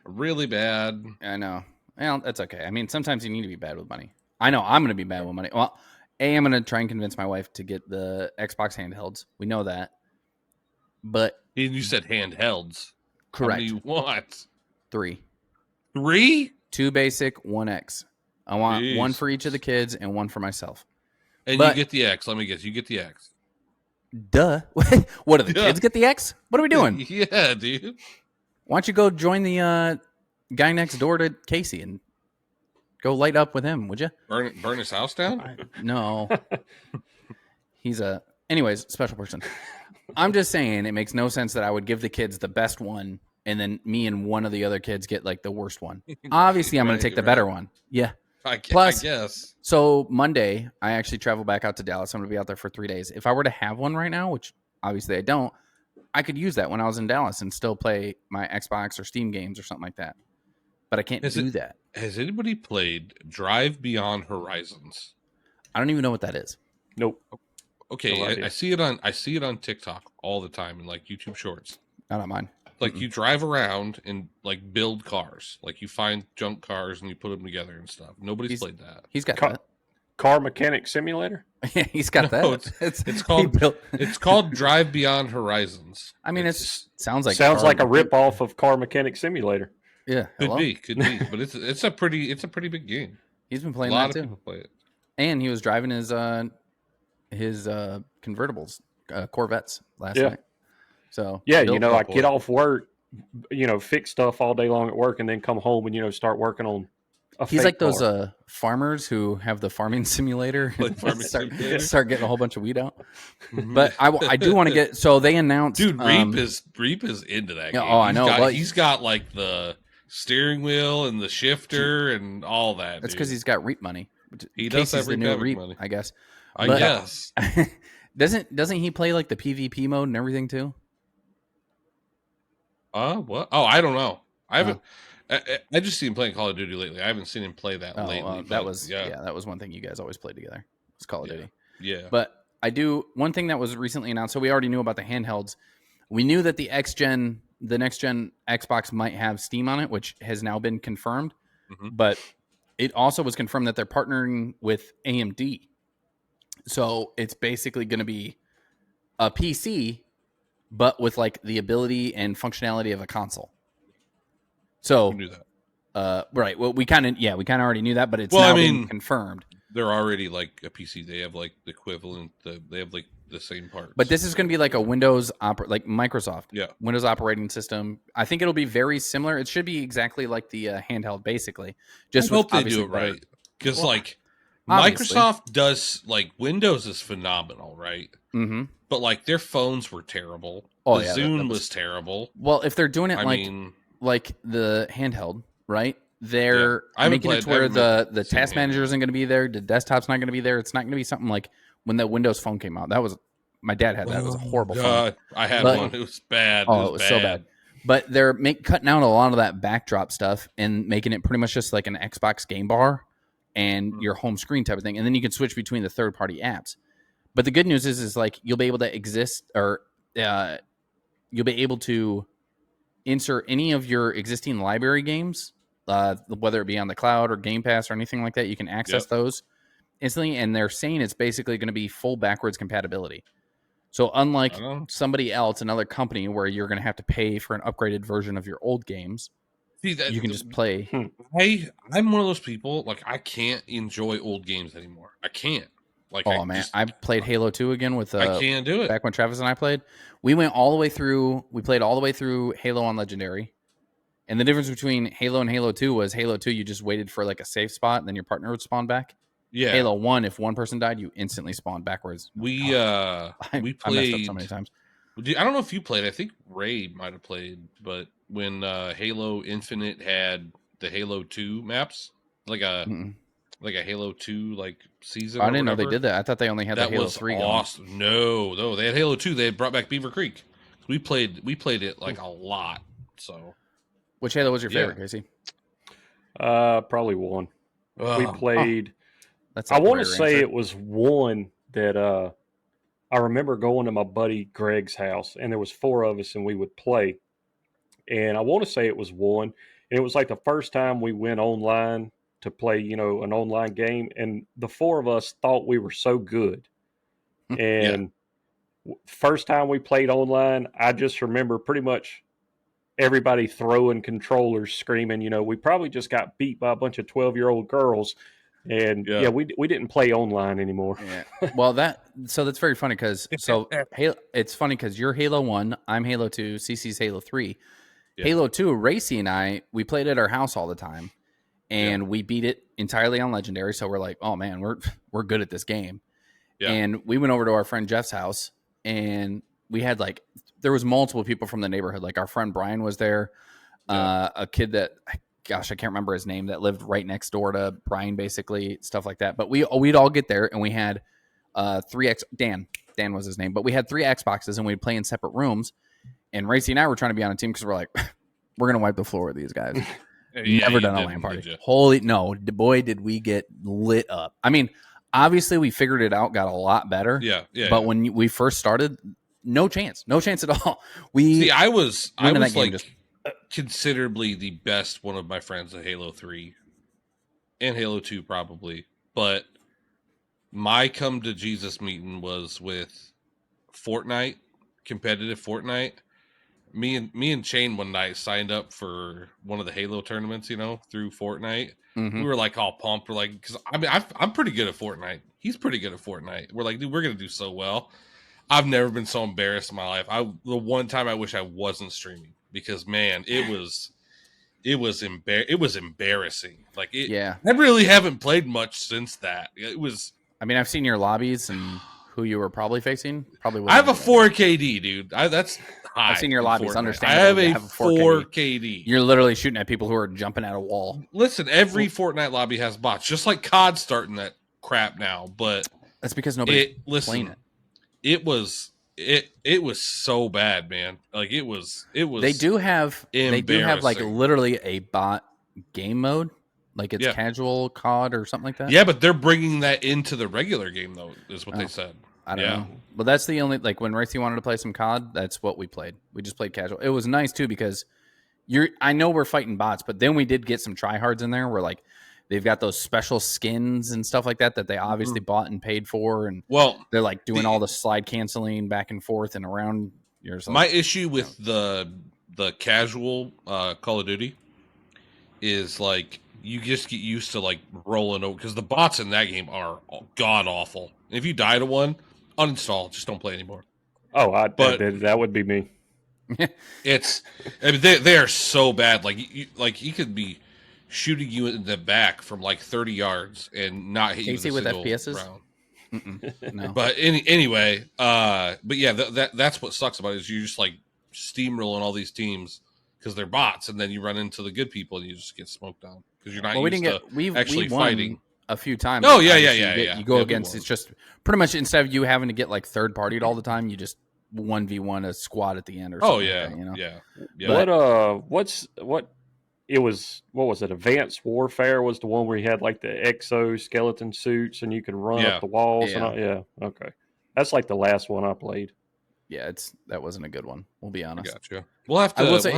[SPEAKER 1] really bad.
[SPEAKER 2] I know. Well, that's okay. I mean, sometimes you need to be bad with money. I know I'm going to be bad with money. Well, I'm going to try and convince my wife to get the Xbox handhelds. We know that. But
[SPEAKER 1] you said handhelds.
[SPEAKER 2] Correct.
[SPEAKER 1] How many you want?
[SPEAKER 2] 3.
[SPEAKER 1] 3?
[SPEAKER 2] 2 basic, 1 X. I want one for each of the kids and one for myself.
[SPEAKER 1] And you get the X. Let me guess. You get the X.
[SPEAKER 2] Duh. What do the kids get the X? What are we doing?
[SPEAKER 1] Yeah, dude.
[SPEAKER 2] Why don't you go join the guy next door to Casey and go light up with him, would you?
[SPEAKER 1] Burn his house down?
[SPEAKER 2] No. He's a anyways, special person. I'm just saying it makes no sense that I would give the kids the best one and then me and one of the other kids get like the worst one. Obviously, I'm going to take the better one. Yeah. Plus,
[SPEAKER 1] I guess.
[SPEAKER 2] So Monday, I actually travel back out to Dallas. I'm going to be out there for 3 days. If I were to have one right now, which obviously I don't, I could use that when I was in Dallas and still play my Xbox or Steam games or something like that. But I can't do that.
[SPEAKER 1] Has anybody played Drive Beyond Horizons?
[SPEAKER 2] I don't even know what that is.
[SPEAKER 3] Nope.
[SPEAKER 1] Okay,
[SPEAKER 3] No
[SPEAKER 1] I see it on TikTok all the time in like YouTube Shorts.
[SPEAKER 2] Not on mine.
[SPEAKER 1] Like you drive around and like build cars. Like you find junk cars and you put them together and stuff. Nobody's played that.
[SPEAKER 2] He's got that.
[SPEAKER 3] Car Mechanic Simulator?
[SPEAKER 2] Yeah, he's got that.
[SPEAKER 1] No, it's called Drive Beyond Horizons.
[SPEAKER 2] I mean, it sounds like
[SPEAKER 3] a rip-off of Car Mechanic Simulator.
[SPEAKER 2] Yeah,
[SPEAKER 1] could be, but it's a pretty big game.
[SPEAKER 2] He's been playing
[SPEAKER 1] a lot
[SPEAKER 2] that
[SPEAKER 1] of
[SPEAKER 2] too.
[SPEAKER 1] people play it.
[SPEAKER 2] And he was driving his convertibles, Corvettes last night. So
[SPEAKER 3] yeah, I get off work, fix stuff all day long at work, and then come home and start working on.
[SPEAKER 2] He's like those farmers who have the farming simulator. Start getting a whole bunch of weed out. But I do want to get. So they announced,
[SPEAKER 1] dude, Reap is into that game.
[SPEAKER 2] Oh, I know.
[SPEAKER 1] He's got like the steering wheel and the shifter and all that.
[SPEAKER 2] That's because he's got Reap money.
[SPEAKER 1] He does have
[SPEAKER 2] the new Reap money, I guess.
[SPEAKER 1] I guess.
[SPEAKER 2] Doesn't he play like the PvP mode and everything too?
[SPEAKER 1] What? Oh, I don't know. I haven't. I just seen him playing Call of Duty lately. I haven't seen him play that lately.
[SPEAKER 2] That was that was one thing you guys always played together. It's Call of Duty.
[SPEAKER 1] Yeah.
[SPEAKER 2] But I do one thing that was recently announced. So we already knew about the handhelds. We knew that the next gen Xbox might have Steam on it, which has now been confirmed.
[SPEAKER 1] Mm-hmm.
[SPEAKER 2] But it also was confirmed that they're partnering with AMD. So it's basically going to be a PC, but with like the ability and functionality of a console. So,
[SPEAKER 1] you knew that.
[SPEAKER 2] Right. Well, we kind of already knew that, but it's been confirmed.
[SPEAKER 1] They're already like a PC. They have like the equivalent. They have like the same parts.
[SPEAKER 2] But this is going to be like a Windows like Microsoft.
[SPEAKER 1] Yeah.
[SPEAKER 2] Windows operating system. I think it'll be very similar. It should be exactly like the handheld, basically. Just
[SPEAKER 1] I hope they do it right, because Microsoft does like Windows is phenomenal, right?
[SPEAKER 2] Mm-hmm.
[SPEAKER 1] But like their phones were terrible.
[SPEAKER 2] Oh,
[SPEAKER 1] the Zune was terrible.
[SPEAKER 2] Well, if they're doing it like the handheld, right? They're making it to where the task manager isn't going to be there. The desktop's not going to be there. It's not going to be something like when the Windows Phone came out. That was my dad had that. It was a horrible phone.
[SPEAKER 1] I had one. It was bad.
[SPEAKER 2] It was so bad. But they're cutting out a lot of that backdrop stuff and making it pretty much just like an Xbox game bar and your home screen type of thing. And then you can switch between the third-party apps. But the good news is like you'll be able to you'll be able to insert any of your existing library games, whether it be on the cloud or Game Pass or anything like that. You can access those instantly. And they're saying it's basically going to be full backwards compatibility. So unlike somebody else, another company where you're going to have to pay for an upgraded version of your old games, you can just play.
[SPEAKER 1] I'm one of those people, like, I can't enjoy old games anymore. I can't. Like,
[SPEAKER 2] I played Halo 2 again with
[SPEAKER 1] I can't do it.
[SPEAKER 2] Back when Travis and I played. We played all the way through Halo on Legendary. And the difference between Halo and Halo 2 was Halo 2, you just waited for like a safe spot and then your partner would spawn back.
[SPEAKER 1] Yeah.
[SPEAKER 2] Halo 1, if one person died, you instantly spawned backwards.
[SPEAKER 1] We played.
[SPEAKER 2] I messed up so many times.
[SPEAKER 1] I don't know if you played. I think Ray might have played, but when Halo Infinite had the Halo 2 maps, like a Halo 2 like season.
[SPEAKER 2] I didn't know they did that. I thought they only had the Halo 3 going.
[SPEAKER 1] Awesome. No, they had Halo 2. They had brought back Beaver Creek. We played it like a lot. So,
[SPEAKER 2] which Halo was your favorite, Casey?
[SPEAKER 3] Probably 1. We played. I want to say it was 1 that I remember going to my buddy Greg's house, and there was 4 of us, and we would play. And I want to say it was 1, and it was like the first time we went online to play, an online game, and the 4 of us thought we were so good. And first time we played online, I just remember pretty much everybody throwing controllers, screaming, we probably just got beat by a bunch of 12-year-old girls. And we didn't play online anymore.
[SPEAKER 2] Well, so that's very funny because it's funny because you're Halo 1, I'm Halo 2, CC's Halo 3. Halo 2, Racy and I, we played at our house all the time, and we beat it entirely on Legendary. So we're like, oh man, we're good at this game.
[SPEAKER 1] Yeah.
[SPEAKER 2] And we went over to our friend Jeff's house, and we had like, there was multiple people from the neighborhood. Like our friend Brian was there, a kid that, gosh, I can't remember his name, that lived right next door to Brian, basically, stuff like that. But we'd all get there, and we had Dan was his name, but we had 3 Xboxes, and we'd play in separate rooms. And Racy and I were trying to be on a team because we're like, we're gonna wipe the floor with these guys. Never done a LAN party. Holy no, boy, did we get lit up. I mean, obviously we figured it out, got a lot better.
[SPEAKER 1] Yeah.
[SPEAKER 2] But when we first started, no chance at all. I was like
[SPEAKER 1] considerably the best one of my friends at Halo 3 and Halo 2 probably, but my come to Jesus meeting was with Fortnite, competitive Fortnite. Me and Shane one night signed up for one of the Halo tournaments, through Fortnite.
[SPEAKER 2] Mm-hmm.
[SPEAKER 1] We were like all pumped. We're like, because I mean, I'm pretty good at Fortnite. He's pretty good at Fortnite. We're like, dude, we're gonna do so well. I've never been so embarrassed in my life. The one time I wish I wasn't streaming, because man, it was embarrassing. Like I really haven't played much since that. It was.
[SPEAKER 2] I mean, I've seen your lobbies and who you were probably facing.
[SPEAKER 1] I have a 4 KD, dude. That's high.
[SPEAKER 2] I've seen your lobbies. Understand?
[SPEAKER 1] I have a 4 KD.
[SPEAKER 2] You're literally shooting at people who are jumping at a wall.
[SPEAKER 1] Listen, every Fortnite lobby has bots, just like COD's starting that crap now. But
[SPEAKER 2] that's because nobody's playing it.
[SPEAKER 1] It was so bad, man. Like it was.
[SPEAKER 2] They do have like literally a bot game mode. Like it's casual COD or something like that.
[SPEAKER 1] Yeah, but they're bringing that into the regular game, though, is what they said.
[SPEAKER 2] I don't know. But that's the only, like when Racy wanted to play some COD, that's what we played. We just played casual. It was nice too because I know we're fighting bots, but then we did get some tryhards in there where like they've got those special skins and stuff like that they obviously bought and paid for, and they're like doing all the slide canceling back and forth and around.
[SPEAKER 1] My issue with the casual Call of Duty is like, you just get used to like rolling over, because the bots in that game are god awful. If you die to one, uninstall, just don't play anymore.
[SPEAKER 3] Oh, that would be me.
[SPEAKER 1] They are so bad. Like he could be shooting you in the back from like 30 yards and not hit you with FPSs round.
[SPEAKER 2] No.
[SPEAKER 1] But anyway, but yeah, that's what sucks about it, is you just like steamrolling all these teams because they're bots, and then you run into the good people and you just get smoked on because you're not actually fighting
[SPEAKER 2] a few times.
[SPEAKER 1] Oh yeah.
[SPEAKER 2] You go against, it's just pretty much, instead of you having to get like third partied all the time, you just 1v1 a squad at the end or something.
[SPEAKER 3] What was it? Advanced Warfare was the one where you had like the exoskeleton suits and you could run up the walls. Okay. That's like the last one I played.
[SPEAKER 2] Yeah, that wasn't a good one. We'll be honest.
[SPEAKER 1] Gotcha. We'll have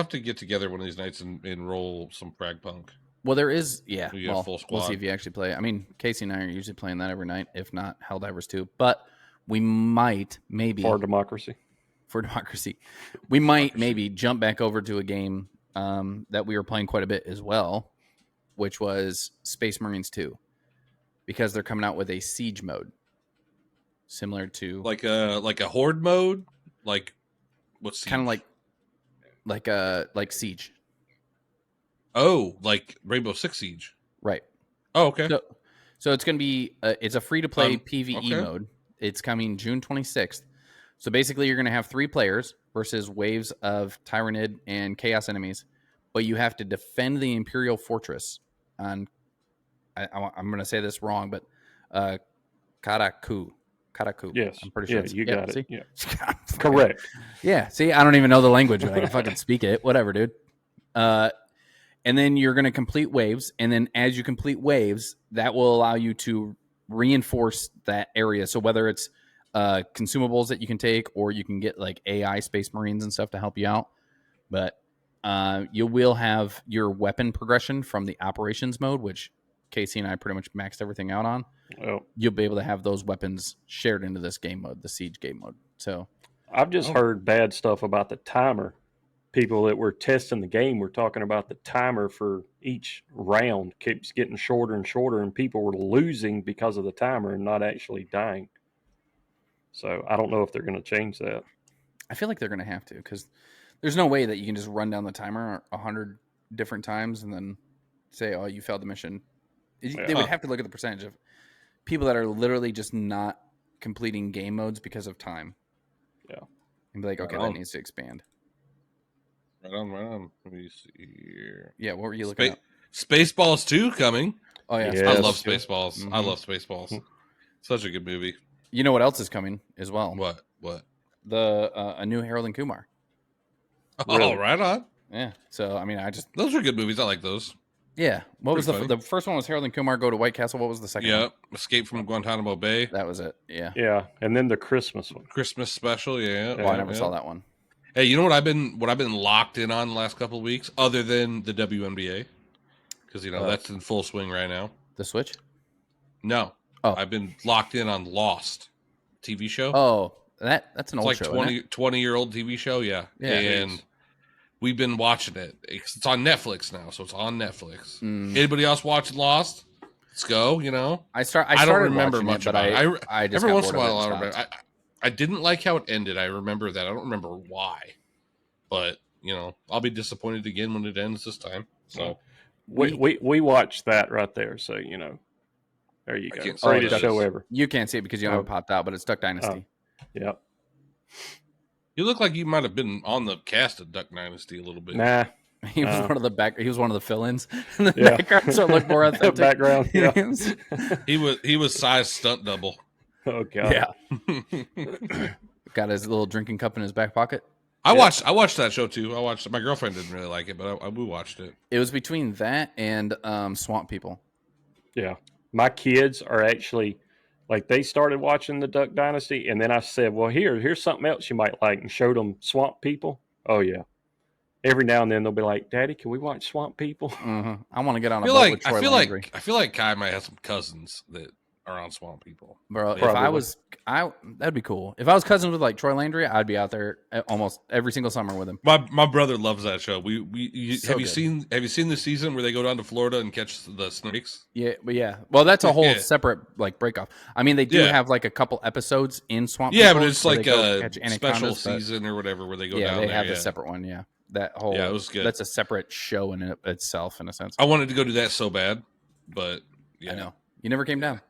[SPEAKER 1] to get together one of these nights and roll some frag punk.
[SPEAKER 2] Well, there is,
[SPEAKER 1] full squad.
[SPEAKER 2] We'll see if you actually play. I mean, Casey and I are usually playing that every night, if not Helldivers 2. But we might, maybe...
[SPEAKER 3] For democracy.
[SPEAKER 2] We might maybe jump back over to a game that we were playing quite a bit as well, which was Space Marines 2. Because they're coming out with a siege mode. Similar to...
[SPEAKER 1] Like a horde mode? Like, what's siege?
[SPEAKER 2] Kind of like Siege.
[SPEAKER 1] Oh, like Rainbow Six Siege.
[SPEAKER 2] Right.
[SPEAKER 1] Oh, okay.
[SPEAKER 2] So it's going to be it's a free-to-play PvE mode. It's coming June 26th. So basically you're going to have 3 players versus waves of Tyrannid and Chaos enemies, but you have to defend the Imperial Fortress on, I'm going to say this wrong, but Karaku.
[SPEAKER 3] Yes.
[SPEAKER 2] I'm pretty sure.
[SPEAKER 3] You got it.
[SPEAKER 2] Yeah.
[SPEAKER 3] Correct.
[SPEAKER 2] Yeah. See, I don't even know the language, but I can fucking speak it. Whatever, dude. And then you're going to complete waves. And then as you complete waves, that will allow you to reinforce that area. So whether it's consumables that you can take, or you can get like AI Space Marines and stuff to help you out. But you will have your weapon progression from the operations mode, which Casey and I pretty much maxed everything out on.
[SPEAKER 3] Oh.
[SPEAKER 2] You'll be able to have those weapons shared into this game mode, the Siege game mode. So
[SPEAKER 3] I've just heard bad stuff about the timer. People that were testing the game were talking about the timer for each round keeps getting shorter and shorter, and people were losing because of the timer and not actually dying. So I don't know if they're going to change that.
[SPEAKER 2] I feel like they're going to have to, because there's no way that you can just run down the timer 100 different times and then say, oh, you failed the mission. They would have to look at the percentage of people that are literally just not completing game modes because of time.
[SPEAKER 3] Yeah.
[SPEAKER 2] And be like, okay, that needs to expand.
[SPEAKER 1] Right on. Let me see here.
[SPEAKER 2] Yeah, what were you looking at?
[SPEAKER 1] Spaceballs 2 coming.
[SPEAKER 2] Oh, yeah.
[SPEAKER 3] Yes.
[SPEAKER 1] I love Spaceballs.
[SPEAKER 2] Mm-hmm.
[SPEAKER 1] I love Spaceballs. Such a good movie.
[SPEAKER 2] You know what else is coming as well?
[SPEAKER 1] What?
[SPEAKER 2] A new Harold and Kumar.
[SPEAKER 1] Oh, right on.
[SPEAKER 2] Yeah. So, I mean,
[SPEAKER 1] those are good movies. I like those.
[SPEAKER 2] Yeah. What was the first one was Harold and Kumar Go to White Castle. What was the second one?
[SPEAKER 1] Escape from Guantanamo Bay.
[SPEAKER 2] That was it. Yeah.
[SPEAKER 3] Yeah. And then the Christmas one.
[SPEAKER 1] Christmas special. Yeah.
[SPEAKER 2] Well, I never saw that one.
[SPEAKER 1] Hey, you know what I've been locked in on the last couple of weeks, other than the WNBA, because that's in full swing right now.
[SPEAKER 2] The Switch?
[SPEAKER 1] No.
[SPEAKER 2] Oh,
[SPEAKER 1] I've been locked in on Lost TV show.
[SPEAKER 2] Oh, that's an old show.
[SPEAKER 1] 20-year-old TV show. Yeah. And we've been watching it. It's on Netflix now, so it's on Netflix. Anybody else watching Lost? Let's go. I don't remember much about it. I just every once in a while I remember. I didn't like how it ended. I remember that. I don't remember why, but I'll be disappointed again when it ends this time. So
[SPEAKER 3] we watched that right there. So there you go. Greatest show ever.
[SPEAKER 2] You can't see it because you don't have it popped out, but it's Duck Dynasty.
[SPEAKER 3] Yep.
[SPEAKER 1] You look like you might have been on the cast of Duck Dynasty a little bit.
[SPEAKER 3] Nah.
[SPEAKER 2] He was one of the He was one of the fill-ins in the background, so it looked more authentic.
[SPEAKER 3] Background. Yeah.
[SPEAKER 1] he was size stunt double.
[SPEAKER 3] Oh god.
[SPEAKER 2] Yeah. Got his little drinking cup in his back pocket.
[SPEAKER 1] I watched that show too. My girlfriend didn't really like it, but we watched it.
[SPEAKER 2] It was between that and Swamp People.
[SPEAKER 3] Yeah. My kids are actually they started watching the Duck Dynasty, and then I said, well, here's something else you might like, and showed them Swamp People. Oh yeah. Every now and then they'll be like, Daddy, can we watch Swamp People?
[SPEAKER 2] Mm-hmm. I want to get on a boat with Troy Landry.
[SPEAKER 1] I feel like Kai might have some cousins that are on Swamp People.
[SPEAKER 2] Bro, that'd be cool. If I was cousins with Troy Landry, I'd be out there almost every single summer with him.
[SPEAKER 1] My brother loves that show. Have you seen the season where they go down to Florida and catch the snakes?
[SPEAKER 2] Yeah, but yeah. Well, that's a whole separate break off. I mean, they do have a couple episodes in Swamp People.
[SPEAKER 1] Yeah, but it's like a special season or whatever where they go down there.
[SPEAKER 2] Yeah, they have a separate one, yeah. That whole
[SPEAKER 1] it was good.
[SPEAKER 2] That's a separate show in itself, in a sense.
[SPEAKER 1] I wanted to go do that so bad, but
[SPEAKER 2] I know. You never came down.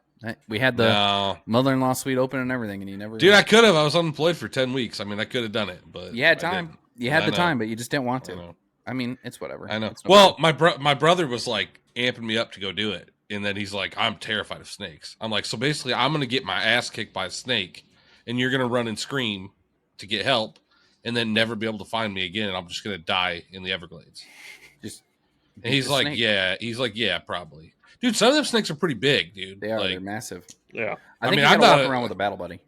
[SPEAKER 2] We had the mother-in-law suite open and everything, and you never.
[SPEAKER 1] Dude, I could have. I was unemployed for 10 weeks. I mean, I could have done it, but
[SPEAKER 2] you had time. You had the time, but you just didn't want to. I mean, it's whatever.
[SPEAKER 1] I know. Well, my brother was amping me up to go do it, and then he's like, "I'm terrified of snakes." I'm like, "So basically, I'm gonna get my ass kicked by a snake, and you're gonna run and scream to get help, and then never be able to find me again, and I'm just gonna die in the Everglades." And he's like, "Yeah, probably." Dude, some of them snakes are pretty big, dude.
[SPEAKER 2] They are. They're massive.
[SPEAKER 3] Yeah.
[SPEAKER 2] I think you gotta walk around with a battle buddy.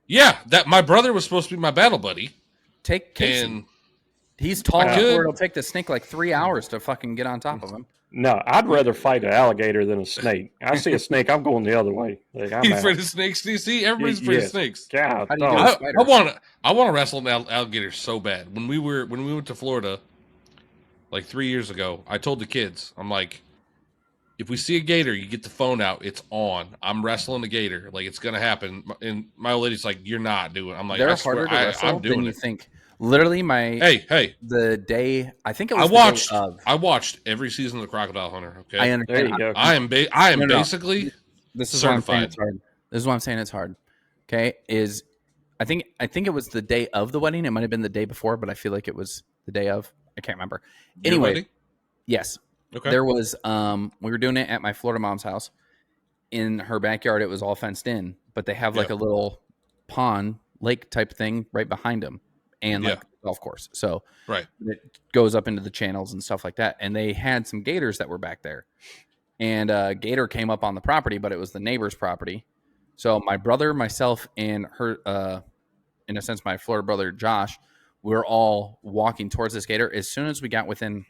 [SPEAKER 1] Yeah, that my brother was supposed to be my battle buddy.
[SPEAKER 2] Take Casey. And he's tall. It'll take the snake 3 hours to fucking get on top of him.
[SPEAKER 3] No, I'd rather fight an alligator than a snake. I see a snake, I'm going the other way.
[SPEAKER 1] You afraid of snakes, DC? Everybody's afraid of snakes.
[SPEAKER 3] God,
[SPEAKER 1] I want to wrestle an alligator so bad. When we went to Florida 3 years ago, I told the kids, I'm like, if we see a gator, you get the phone out. It's on. I'm wrestling the gator. It's going to happen. And my old lady's like, you're not doing it. I'm like,
[SPEAKER 2] they're harder to wrestle than you think. Literally, the day, I think it was
[SPEAKER 1] I watched every season of The Crocodile Hunter. Okay.
[SPEAKER 2] I understand.
[SPEAKER 3] There you go.
[SPEAKER 1] I am basically
[SPEAKER 2] this is
[SPEAKER 1] certified.
[SPEAKER 2] Why I'm saying it's hard. This is why I'm saying it's hard. Okay. I think it was the day of the wedding. It might have been the day before, but I feel like it was the day of. I can't remember. Anyway. Yes. Okay. There was we were doing it at my Florida mom's house. In her backyard, it was all fenced in, but they have a little pond, lake type thing right behind them, and golf course. So it goes up into the channels and stuff like that. And they had some gators that were back there, and gator came up on the property, but it was the neighbor's property. So my brother, myself, and her, in a sense, my Florida brother Josh, we're all walking towards this gator. As soon as we got within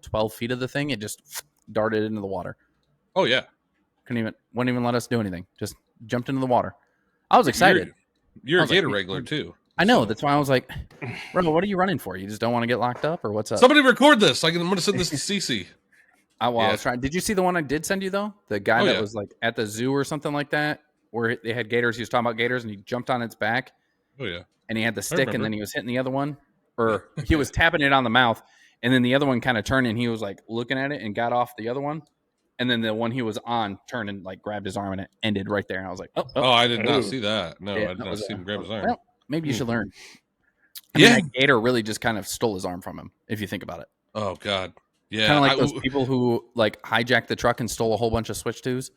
[SPEAKER 2] 12 feet of the thing, it just darted into the water.
[SPEAKER 1] Oh yeah.
[SPEAKER 2] Wouldn't even let us do anything. Just jumped into the water. I was excited.
[SPEAKER 1] You're a gator regular too.
[SPEAKER 2] I know. That's why I was like, bro, what are you running for? You just don't want to get locked up, or what's up?
[SPEAKER 1] Somebody record this. I'm going to send this to CC.
[SPEAKER 2] I was trying. Did you see the one I did send you though? The guy that was at the zoo or something like that, where they had gators. He was talking about gators, and he jumped on its back.
[SPEAKER 1] Oh yeah.
[SPEAKER 2] And he had the stick, and then he was hitting the other one, or he was tapping it on the mouth. And then the other one kind of turned, and he was looking at it and got off the other one. And then the one he was on turned and like grabbed his arm and it ended right there. And I was like,
[SPEAKER 1] oh, I did not see that. No,
[SPEAKER 2] yeah,
[SPEAKER 1] I did not see him grab his arm.
[SPEAKER 2] Well, maybe you should learn. I mean, that gator really just kind of stole his arm from him, if you think about it.
[SPEAKER 1] Oh God, yeah.
[SPEAKER 2] Kind of like those people who like hijacked the truck and stole a whole bunch of Switch 2s.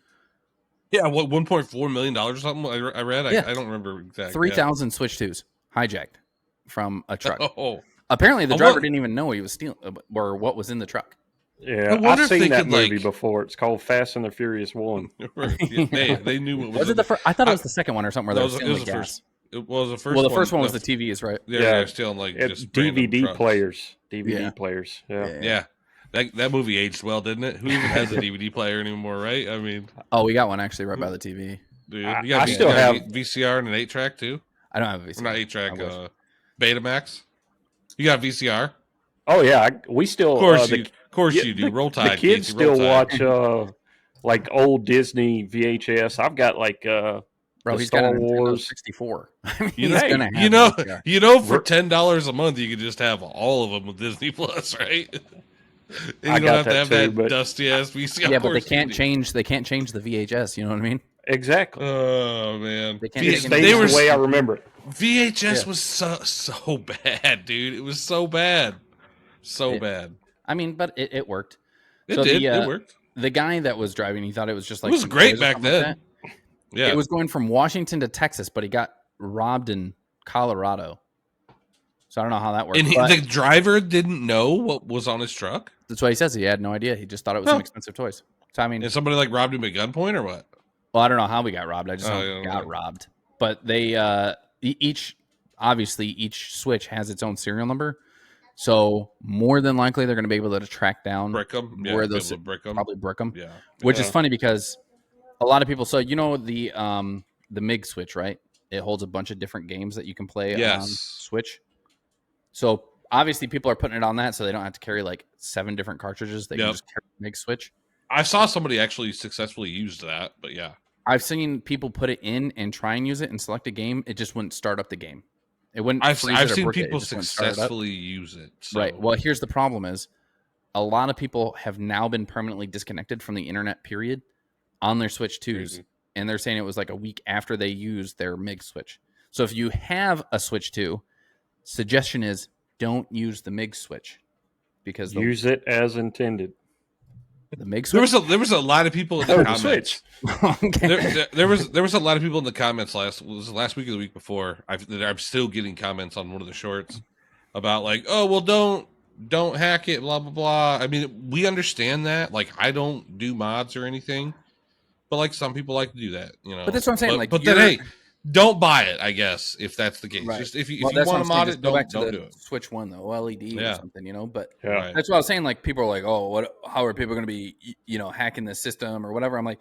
[SPEAKER 1] Yeah, what $1.4 million or something? I read.
[SPEAKER 2] Yeah.
[SPEAKER 1] I don't remember exactly.
[SPEAKER 2] 3,000 Switch 2s hijacked from a truck.
[SPEAKER 1] Oh,
[SPEAKER 2] apparently the driver didn't even know he was stealing or what was in the truck.
[SPEAKER 3] Yeah, I've seen that movie before. It's called Fast and the Furious 1.
[SPEAKER 1] Yeah, they knew what
[SPEAKER 2] was it the first? I thought it was the second one or something. Where they were stealing the gas.
[SPEAKER 1] It was the first.
[SPEAKER 2] Well, the first one was the TVs, right?
[SPEAKER 1] Yeah, they're stealing like just
[SPEAKER 3] DVD players. DVD players.
[SPEAKER 1] Yeah. That movie aged well, didn't it? Who even has a DVD player anymore, right? I mean,
[SPEAKER 2] we got one actually right by the TV.
[SPEAKER 1] Dude, I still have VCR and an 8-track too.
[SPEAKER 2] I don't have a VCR.
[SPEAKER 1] Not 8-track. Betamax. You got VCR?
[SPEAKER 3] Oh yeah, we still.
[SPEAKER 1] Of course you do. Roll Tide.
[SPEAKER 3] The kids still watch like old Disney VHS. I've got like
[SPEAKER 2] bro, he's
[SPEAKER 3] Star
[SPEAKER 2] got a
[SPEAKER 3] Wars
[SPEAKER 2] 64.
[SPEAKER 1] You know, for $10 a month, you could just have all of them with Disney Plus, right? And you don't have to have that dusty ass VCR.
[SPEAKER 2] Yeah, but they can't change. They can't change the VHS. You know what I mean?
[SPEAKER 3] Exactly.
[SPEAKER 1] Oh man,
[SPEAKER 3] they were the way I remember it.
[SPEAKER 1] VHS was so bad, dude. It was so bad, bad.
[SPEAKER 2] I mean, but it worked.
[SPEAKER 1] It worked.
[SPEAKER 2] The guy that was driving, he thought it was just like
[SPEAKER 1] it was great back then.
[SPEAKER 2] Like
[SPEAKER 1] yeah,
[SPEAKER 2] it was going from Washington to Texas, but he got robbed in Colorado. So I don't know how that worked.
[SPEAKER 1] And the driver didn't know what was on his truck?
[SPEAKER 2] That's what he says. He had no idea. He just thought it was some expensive toys. So I mean,
[SPEAKER 1] and somebody like robbed him at gunpoint or what?
[SPEAKER 2] Well, I don't know how we got robbed. I just know we got robbed. But they each Switch has its own serial number. So more than likely they're going to be able to track down where those probably brick them.
[SPEAKER 1] Yeah.
[SPEAKER 2] Which is funny because a lot of people. So you know the MIG Switch, right? It holds a bunch of different games that you can play on Switch. So obviously people are putting it on that so they don't have to carry like 7 different cartridges. They can just carry the MIG Switch.
[SPEAKER 1] I saw somebody actually successfully use that, but yeah.
[SPEAKER 2] I've seen people put it in and try and use it and select a game. It just wouldn't start up the game. It wouldn't.
[SPEAKER 1] I've seen people successfully use it. So.
[SPEAKER 2] Right. Well, here's the problem: is a lot of people have now been permanently disconnected from the internet. Period. On their Switch 2s, and they're saying it was like a week after they used their MIG Switch. So if you have a Switch 2, suggestion is don't use the MIG Switch because
[SPEAKER 3] use it as intended.
[SPEAKER 2] The MIG Switch.
[SPEAKER 1] There was a lot of people in the comments.
[SPEAKER 2] Okay.
[SPEAKER 1] There was a lot of people in the comments last week or the week before. I'm still getting comments on one of the shorts about like, oh well, don't hack it, blah blah blah. I mean, we understand that. Like, I don't do mods or anything, but like some people like to do that, you know.
[SPEAKER 2] But that's what I'm saying.
[SPEAKER 1] But then hey, don't buy it. I guess if that's the case,
[SPEAKER 2] right.
[SPEAKER 1] Just if you want to mod it, don't do it.
[SPEAKER 2] Switch one though, LED or something, you know. But
[SPEAKER 3] right.
[SPEAKER 2] That's what I was saying. Like people are like, oh, how are people going to be, hacking the system or whatever? I'm like,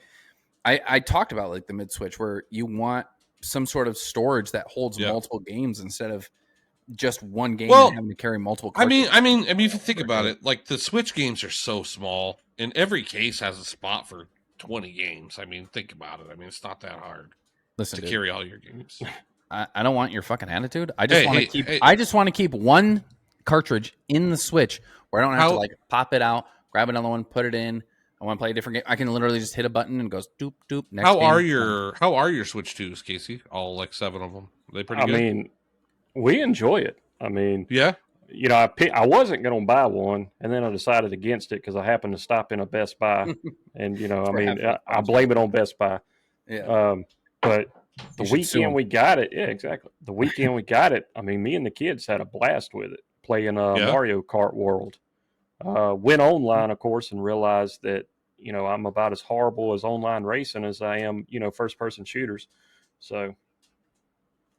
[SPEAKER 2] I talked about like the MIG Switch where you want some sort of storage that holds multiple games instead of just one game and having to carry multiple cartridges.
[SPEAKER 1] I mean, if you think about it, like the Switch games are so small, and every case has a spot for 20 games. I mean, think about it. I mean, it's not that hard.
[SPEAKER 2] Listen,
[SPEAKER 1] to carry all your games.
[SPEAKER 2] I don't want your fucking attitude. I just want to keep. I just want to keep one cartridge in the Switch where I don't have to like pop it out, grab another one, put it in. I want to play a different game. I can literally just hit a button and it goes doop doop. Next
[SPEAKER 1] How
[SPEAKER 2] game.
[SPEAKER 1] are your Switch 2s, Casey? All like 7 of them. Are they pretty good?
[SPEAKER 3] I mean, we enjoy it. I mean,
[SPEAKER 1] yeah.
[SPEAKER 3] I wasn't going to buy one, and then I decided against it because I happened to stop in a Best Buy, and I blame it on Best Buy.
[SPEAKER 2] Yeah.
[SPEAKER 3] But the weekend we got it, exactly. The weekend we got it, I mean, me and the kids had a blast with it, playing Mario Kart World. Went online, of course, and realized that, I'm about as horrible as online racing as I am, first-person shooters. So,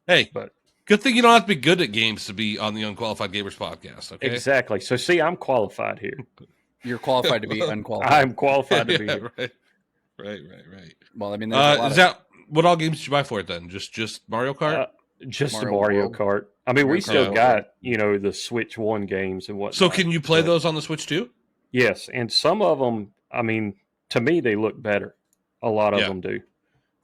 [SPEAKER 1] but good thing you don't have to be good at games to be on the Unqualified Gamers podcast, okay?
[SPEAKER 3] Exactly. So, see, I'm qualified here.
[SPEAKER 2] You're qualified to be unqualified.
[SPEAKER 3] I'm qualified to be here.
[SPEAKER 1] Right.
[SPEAKER 2] Well, I mean, there's
[SPEAKER 1] what all games did you buy for it then? Just Mario Kart?
[SPEAKER 3] Just Mario Kart. I mean, we still got, the Switch 1 games and whatnot.
[SPEAKER 1] So can you play those on the Switch 2?
[SPEAKER 3] Yes, and some of them, I mean, to me, they look better. A lot of them do.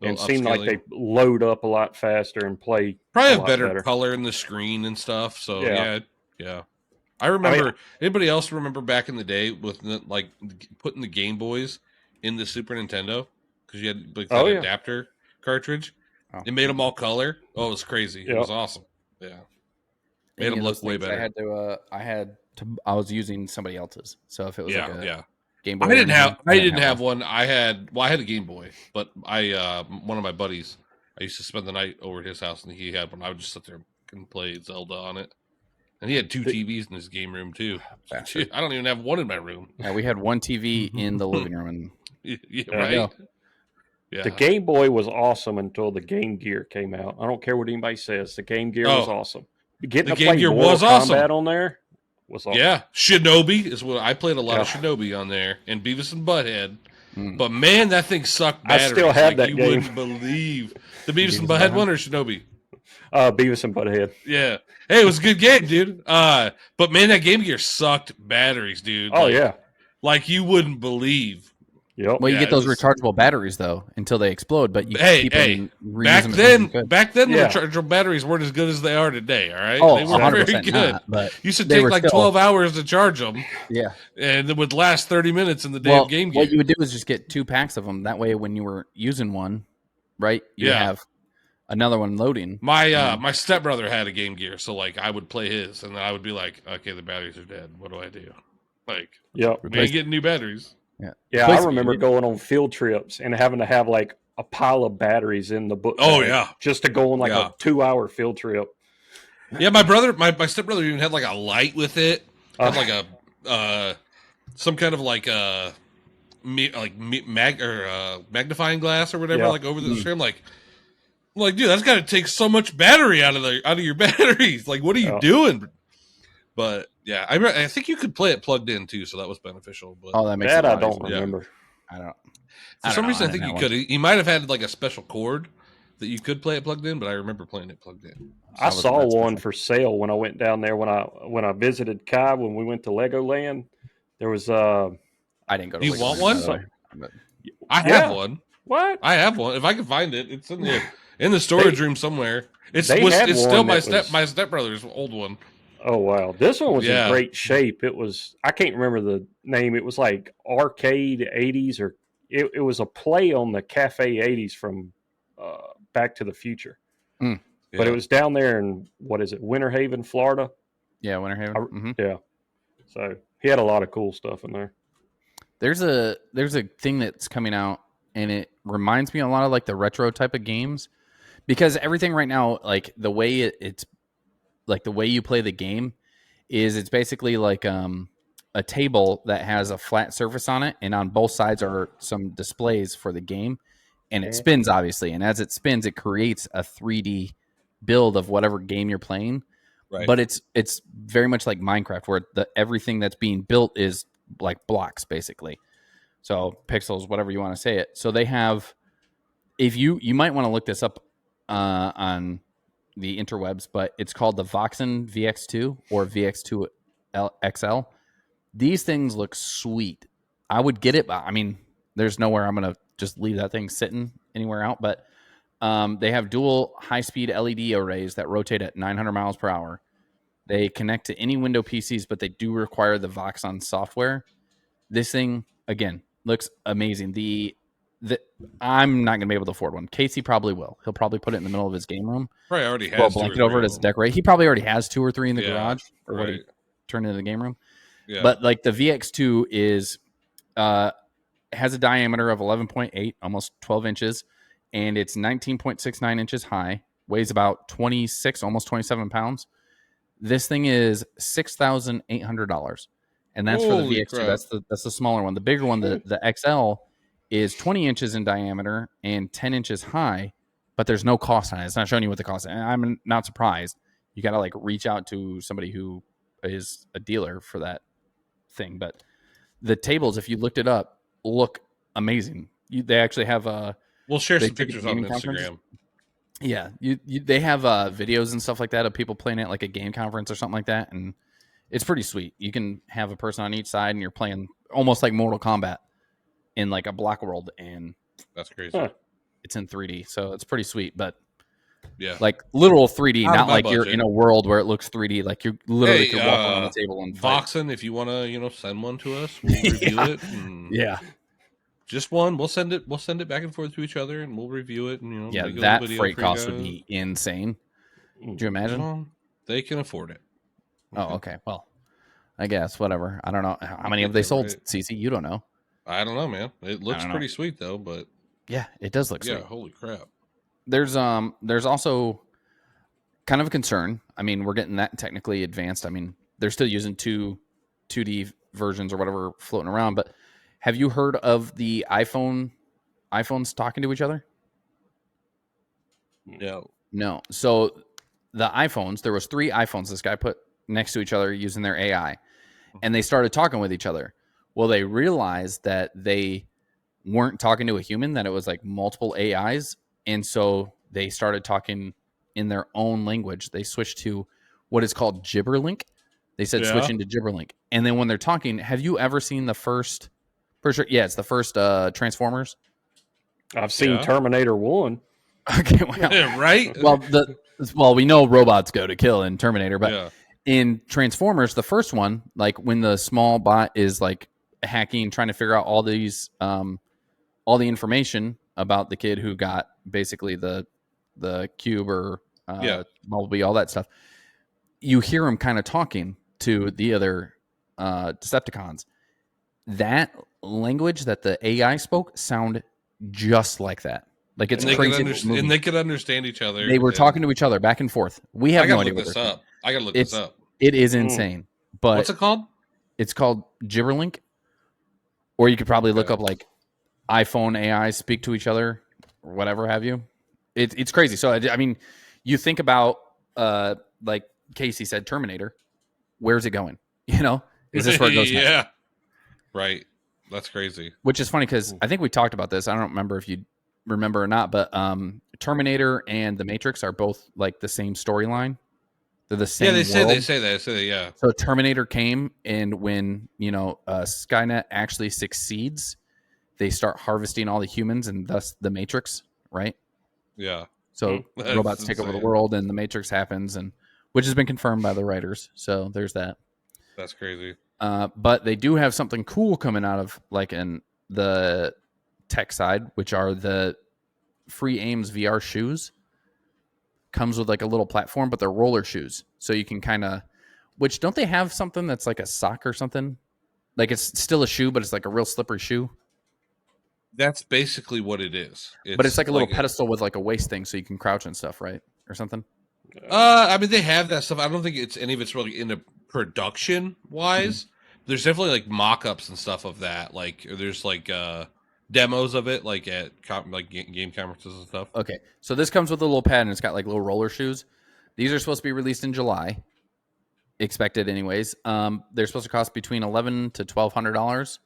[SPEAKER 3] And seem like they load up a lot faster and play
[SPEAKER 1] probably have better color in the screen and stuff. So, yeah. I remember, anybody else remember back in the day with like putting the Game Boys in the Super Nintendo because you had like that adapter cartridge. Oh. It made them all color. Oh, it was crazy. Yep. It was awesome. Yeah, made them look way better.
[SPEAKER 2] I was using somebody else's, so if it was like a Game Boy,
[SPEAKER 1] I didn't have one. I had a Game Boy, but one of my buddies, I used to spend the night over at his house, and he had one. I would just sit there and play Zelda on it. And he had 2 TVs in his game room too. Bastard. I don't even have one in my room.
[SPEAKER 2] Yeah, we had 1 TV in the living room, and
[SPEAKER 1] right.
[SPEAKER 3] Yeah. The Game Boy was awesome until the Game Gear came out. I don't care what anybody says. The Game Gear was awesome. Getting the Game Gear was awesome. On there was awesome.
[SPEAKER 1] Yeah, Shinobi is what I played a lot of Shinobi on there, and Beavis and Butthead. But man, that thing sucked batteries.
[SPEAKER 3] I still have that
[SPEAKER 1] you
[SPEAKER 3] game.
[SPEAKER 1] Wouldn't believe the Beavis and Butthead one or Shinobi.
[SPEAKER 3] Beavis and Butthead.
[SPEAKER 1] Yeah. Hey, it was a good game, dude. But man, that Game Gear sucked batteries, dude.
[SPEAKER 3] Oh yeah.
[SPEAKER 1] Like you wouldn't believe.
[SPEAKER 2] Yep. Well, you get those rechargeable batteries though until they explode, but you keep them
[SPEAKER 1] back then the rechargeable batteries weren't as good as they are today. All right,
[SPEAKER 2] they
[SPEAKER 1] were very good.
[SPEAKER 2] Not, but
[SPEAKER 1] you should take like 12 hours to charge them.
[SPEAKER 2] Yeah,
[SPEAKER 1] and it would last 30 minutes in the damn Game Gear.
[SPEAKER 2] What you would do is just get 2 packs of them. That way, when you were using one, right, you have another one loading.
[SPEAKER 1] My stepbrother had a Game Gear, so like I would play his, and then I would be like, okay, the batteries are dead. What do I do? Like, we ain't getting new batteries.
[SPEAKER 3] Yeah, I remember going on field trips and having to have like a pile of batteries in the book. Just to go on like a 2-hour field trip.
[SPEAKER 1] Yeah, my brother, my stepbrother even had like a light with it. Had like a some kind of like magnifying glass or whatever, like over the stream. Like, dude, that's got to take so much battery out of your batteries. Like, what are you doing? But yeah, I think you could play it plugged in too, so that was beneficial. But
[SPEAKER 2] that makes
[SPEAKER 3] I don't remember.
[SPEAKER 1] For some reason, I think you could. He might have had like a special cord that you could play it plugged in, but I remember playing it plugged in.
[SPEAKER 3] So I saw one for sale when I went down there when I visited Kai when we went to Legoland. There was
[SPEAKER 2] I didn't go to.
[SPEAKER 1] Do you want one? I have one.
[SPEAKER 3] What?
[SPEAKER 1] I have one. If I can find it, it's in the storage room somewhere. It's still my stepbrother's old one.
[SPEAKER 3] Oh wow, this one was in great shape. It was, I can't remember the name. It was like Arcade 80s, or it was a play on the Cafe 80s from Back to the Future. But it was down there in, what is it, Winter Haven, Florida?
[SPEAKER 2] Yeah, Winter Haven.
[SPEAKER 3] Yeah. So he had a lot of cool stuff in there.
[SPEAKER 2] There's a thing that's coming out, and it reminds me a lot of like the retro type of games, because everything right now, like the way it's like the way you play the game is it's basically like a table that has a flat surface on it, and on both sides are some displays for the game, and it spins obviously, and as it spins it creates a 3D build of whatever game you're playing. Right. But it's very much like Minecraft, where everything that's being built is like blocks basically, so pixels, whatever you want to say it. So they have, if you might want to look this up on the interwebs, but it's called the Voxon VX2 or VX2 XL. These things look sweet. I would get it, but I mean, there's nowhere I'm going to just leave that thing sitting anywhere out. But they have dual high-speed LED arrays that rotate at 900 miles per hour. They connect to any Windows PCs, but they do require the Voxon software. This thing, again, looks amazing. I'm not going to be able to afford one. Casey probably will. He'll probably put it in the middle of his game room.
[SPEAKER 1] Probably already has.
[SPEAKER 2] Blanket over it as a decorate. He probably already has 2 or 3 in the garage, or what he turned into the game room. Yeah. But like the VX2 is has a diameter of 11.8, almost 12 inches, and it's 19.69 inches high. Weighs about 26, almost 27 pounds. This thing is $6,800, and that's for the VX2. Crap. That's the smaller one. The bigger one, the XL, is 20 inches in diameter and 10 inches high, but there's no cost on it. It's not showing you what the cost is. And I'm not surprised. You got to like reach out to somebody who is a dealer for that thing. But the tables, if you looked it up, look amazing. They actually have
[SPEAKER 1] we'll share some pictures on Instagram.
[SPEAKER 2] Yeah, they have videos and stuff like that of people playing at like a game conference or something like that, and it's pretty sweet. You can have a person on each side, and you're playing almost like Mortal Kombat in like a block world, and
[SPEAKER 1] that's crazy.
[SPEAKER 2] It's in 3D, so it's pretty sweet. But
[SPEAKER 1] yeah,
[SPEAKER 2] like literal 3D, not like you're in a world where it looks 3D. Like you literally could walk around the table and fight.
[SPEAKER 1] Voxon, if you want to, send one to us, we'll review it. And...
[SPEAKER 2] Yeah,
[SPEAKER 1] Just one. We'll send it. We'll send it back and forth to each other, and we'll review it. And
[SPEAKER 2] Yeah,
[SPEAKER 1] make a
[SPEAKER 2] that
[SPEAKER 1] video
[SPEAKER 2] freight
[SPEAKER 1] for you
[SPEAKER 2] cost would
[SPEAKER 1] guys.
[SPEAKER 2] be insane. Do you imagine?
[SPEAKER 1] Well, they can afford it.
[SPEAKER 2] Oh, okay. Well, I guess whatever. I don't know how many have they sold.
[SPEAKER 1] Right.
[SPEAKER 2] CC, you don't know.
[SPEAKER 1] I don't know, man. It looks pretty sweet though, but
[SPEAKER 2] yeah, it does look sweet.
[SPEAKER 1] Yeah, holy crap.
[SPEAKER 2] There's also kind of a concern. I mean, we're getting that technically advanced. I mean, they're still using 2D versions or whatever floating around, but have you heard of the iPhones talking to each other? No. So the iPhones, there was 3 iPhones this guy put next to each other using their AI, and they started talking with each other. Well, they realized that they weren't talking to a human, that it was like multiple AIs. And so they started talking in their own language. They switched to what is called Gibberlink. They said switching to Gibberlink. And then when they're talking, have you ever seen the first, for sure? Yeah, it's the first Transformers.
[SPEAKER 3] I've seen Terminator 1.
[SPEAKER 2] Okay, well,
[SPEAKER 1] right?
[SPEAKER 2] Well, we know robots go to kill in Terminator, but in Transformers, the first one, like when the small bot is like hacking, trying to figure out all these, all the information about the kid who got basically the cube or Bumblebee, all that stuff. You hear him kind of talking to the other Decepticons. That language that the AI spoke sound just like that. Like it's crazy.
[SPEAKER 1] And they could understand each other.
[SPEAKER 2] They were talking to each other back and forth. We have no idea what
[SPEAKER 1] this up. I gotta look
[SPEAKER 2] this
[SPEAKER 1] up.
[SPEAKER 2] It is insane. But
[SPEAKER 1] what's it called?
[SPEAKER 2] It's called Gibberlink. Or you could probably look up like iPhone AI speak to each other or whatever have you. It's crazy. So I mean, you think about like Casey said, Terminator. Where's it going? You know, is this where it goes next?
[SPEAKER 1] Yeah, right. That's crazy.
[SPEAKER 2] Which is funny because I think we talked about this. I don't remember if you remember or not, but Terminator and The Matrix are both like the same storyline. They're the same.
[SPEAKER 1] Yeah, they
[SPEAKER 2] world.
[SPEAKER 1] say that. Yeah.
[SPEAKER 2] So Terminator came, and when Skynet actually succeeds, they start harvesting all the humans, and thus the Matrix, right?
[SPEAKER 1] Yeah.
[SPEAKER 2] So robots take over the world, and the Matrix happens, and which has been confirmed by the writers. So there's that.
[SPEAKER 1] That's crazy.
[SPEAKER 2] But they do have something cool coming out of like in the tech side, which are the Freeaim VR shoes. Comes with like a little platform, but they're roller shoes. So you can kind of, which don't they have something that's like a sock or something? Like it's still a shoe, but it's like a real slippery shoe.
[SPEAKER 1] That's basically what it is.
[SPEAKER 2] But it's like a little pedestal with like a waist thing, so you can crouch and stuff, right? Or something.
[SPEAKER 1] I mean, they have that stuff. I don't think any of it's really into production wise. Mm-hmm. There's definitely like mock-ups and stuff of that. Like there's like demos of it, like at game conferences and stuff.
[SPEAKER 2] Okay, so this comes with a little pad, and it's got like little roller shoes. These are supposed to be released in July, expected anyways. They're supposed to cost between $1,100 to $1,200.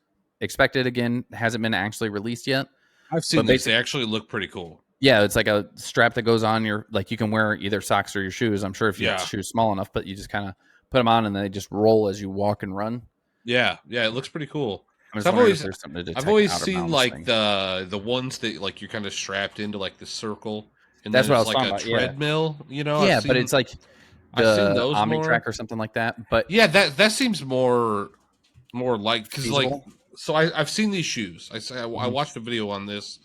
[SPEAKER 2] Expected again, hasn't been actually released yet.
[SPEAKER 1] I've seen these. They actually look pretty cool.
[SPEAKER 2] Yeah, it's like a strap that goes on your, like you can wear either socks or your shoes. I'm sure if you have shoes small enough, but you just kind of put them on and they just roll as you walk and run.
[SPEAKER 1] Yeah, it looks pretty cool.
[SPEAKER 2] I've always
[SPEAKER 1] seen like the ones that like you're kind of strapped into like the circle, and
[SPEAKER 2] that's what I was
[SPEAKER 1] like
[SPEAKER 2] talking
[SPEAKER 1] a
[SPEAKER 2] about.
[SPEAKER 1] treadmill. You know,
[SPEAKER 2] yeah, but it's like
[SPEAKER 1] I've seen those
[SPEAKER 2] Omnitrack or something like that. But
[SPEAKER 1] yeah, that seems more like because like so I've seen these shoes. I watched a video on this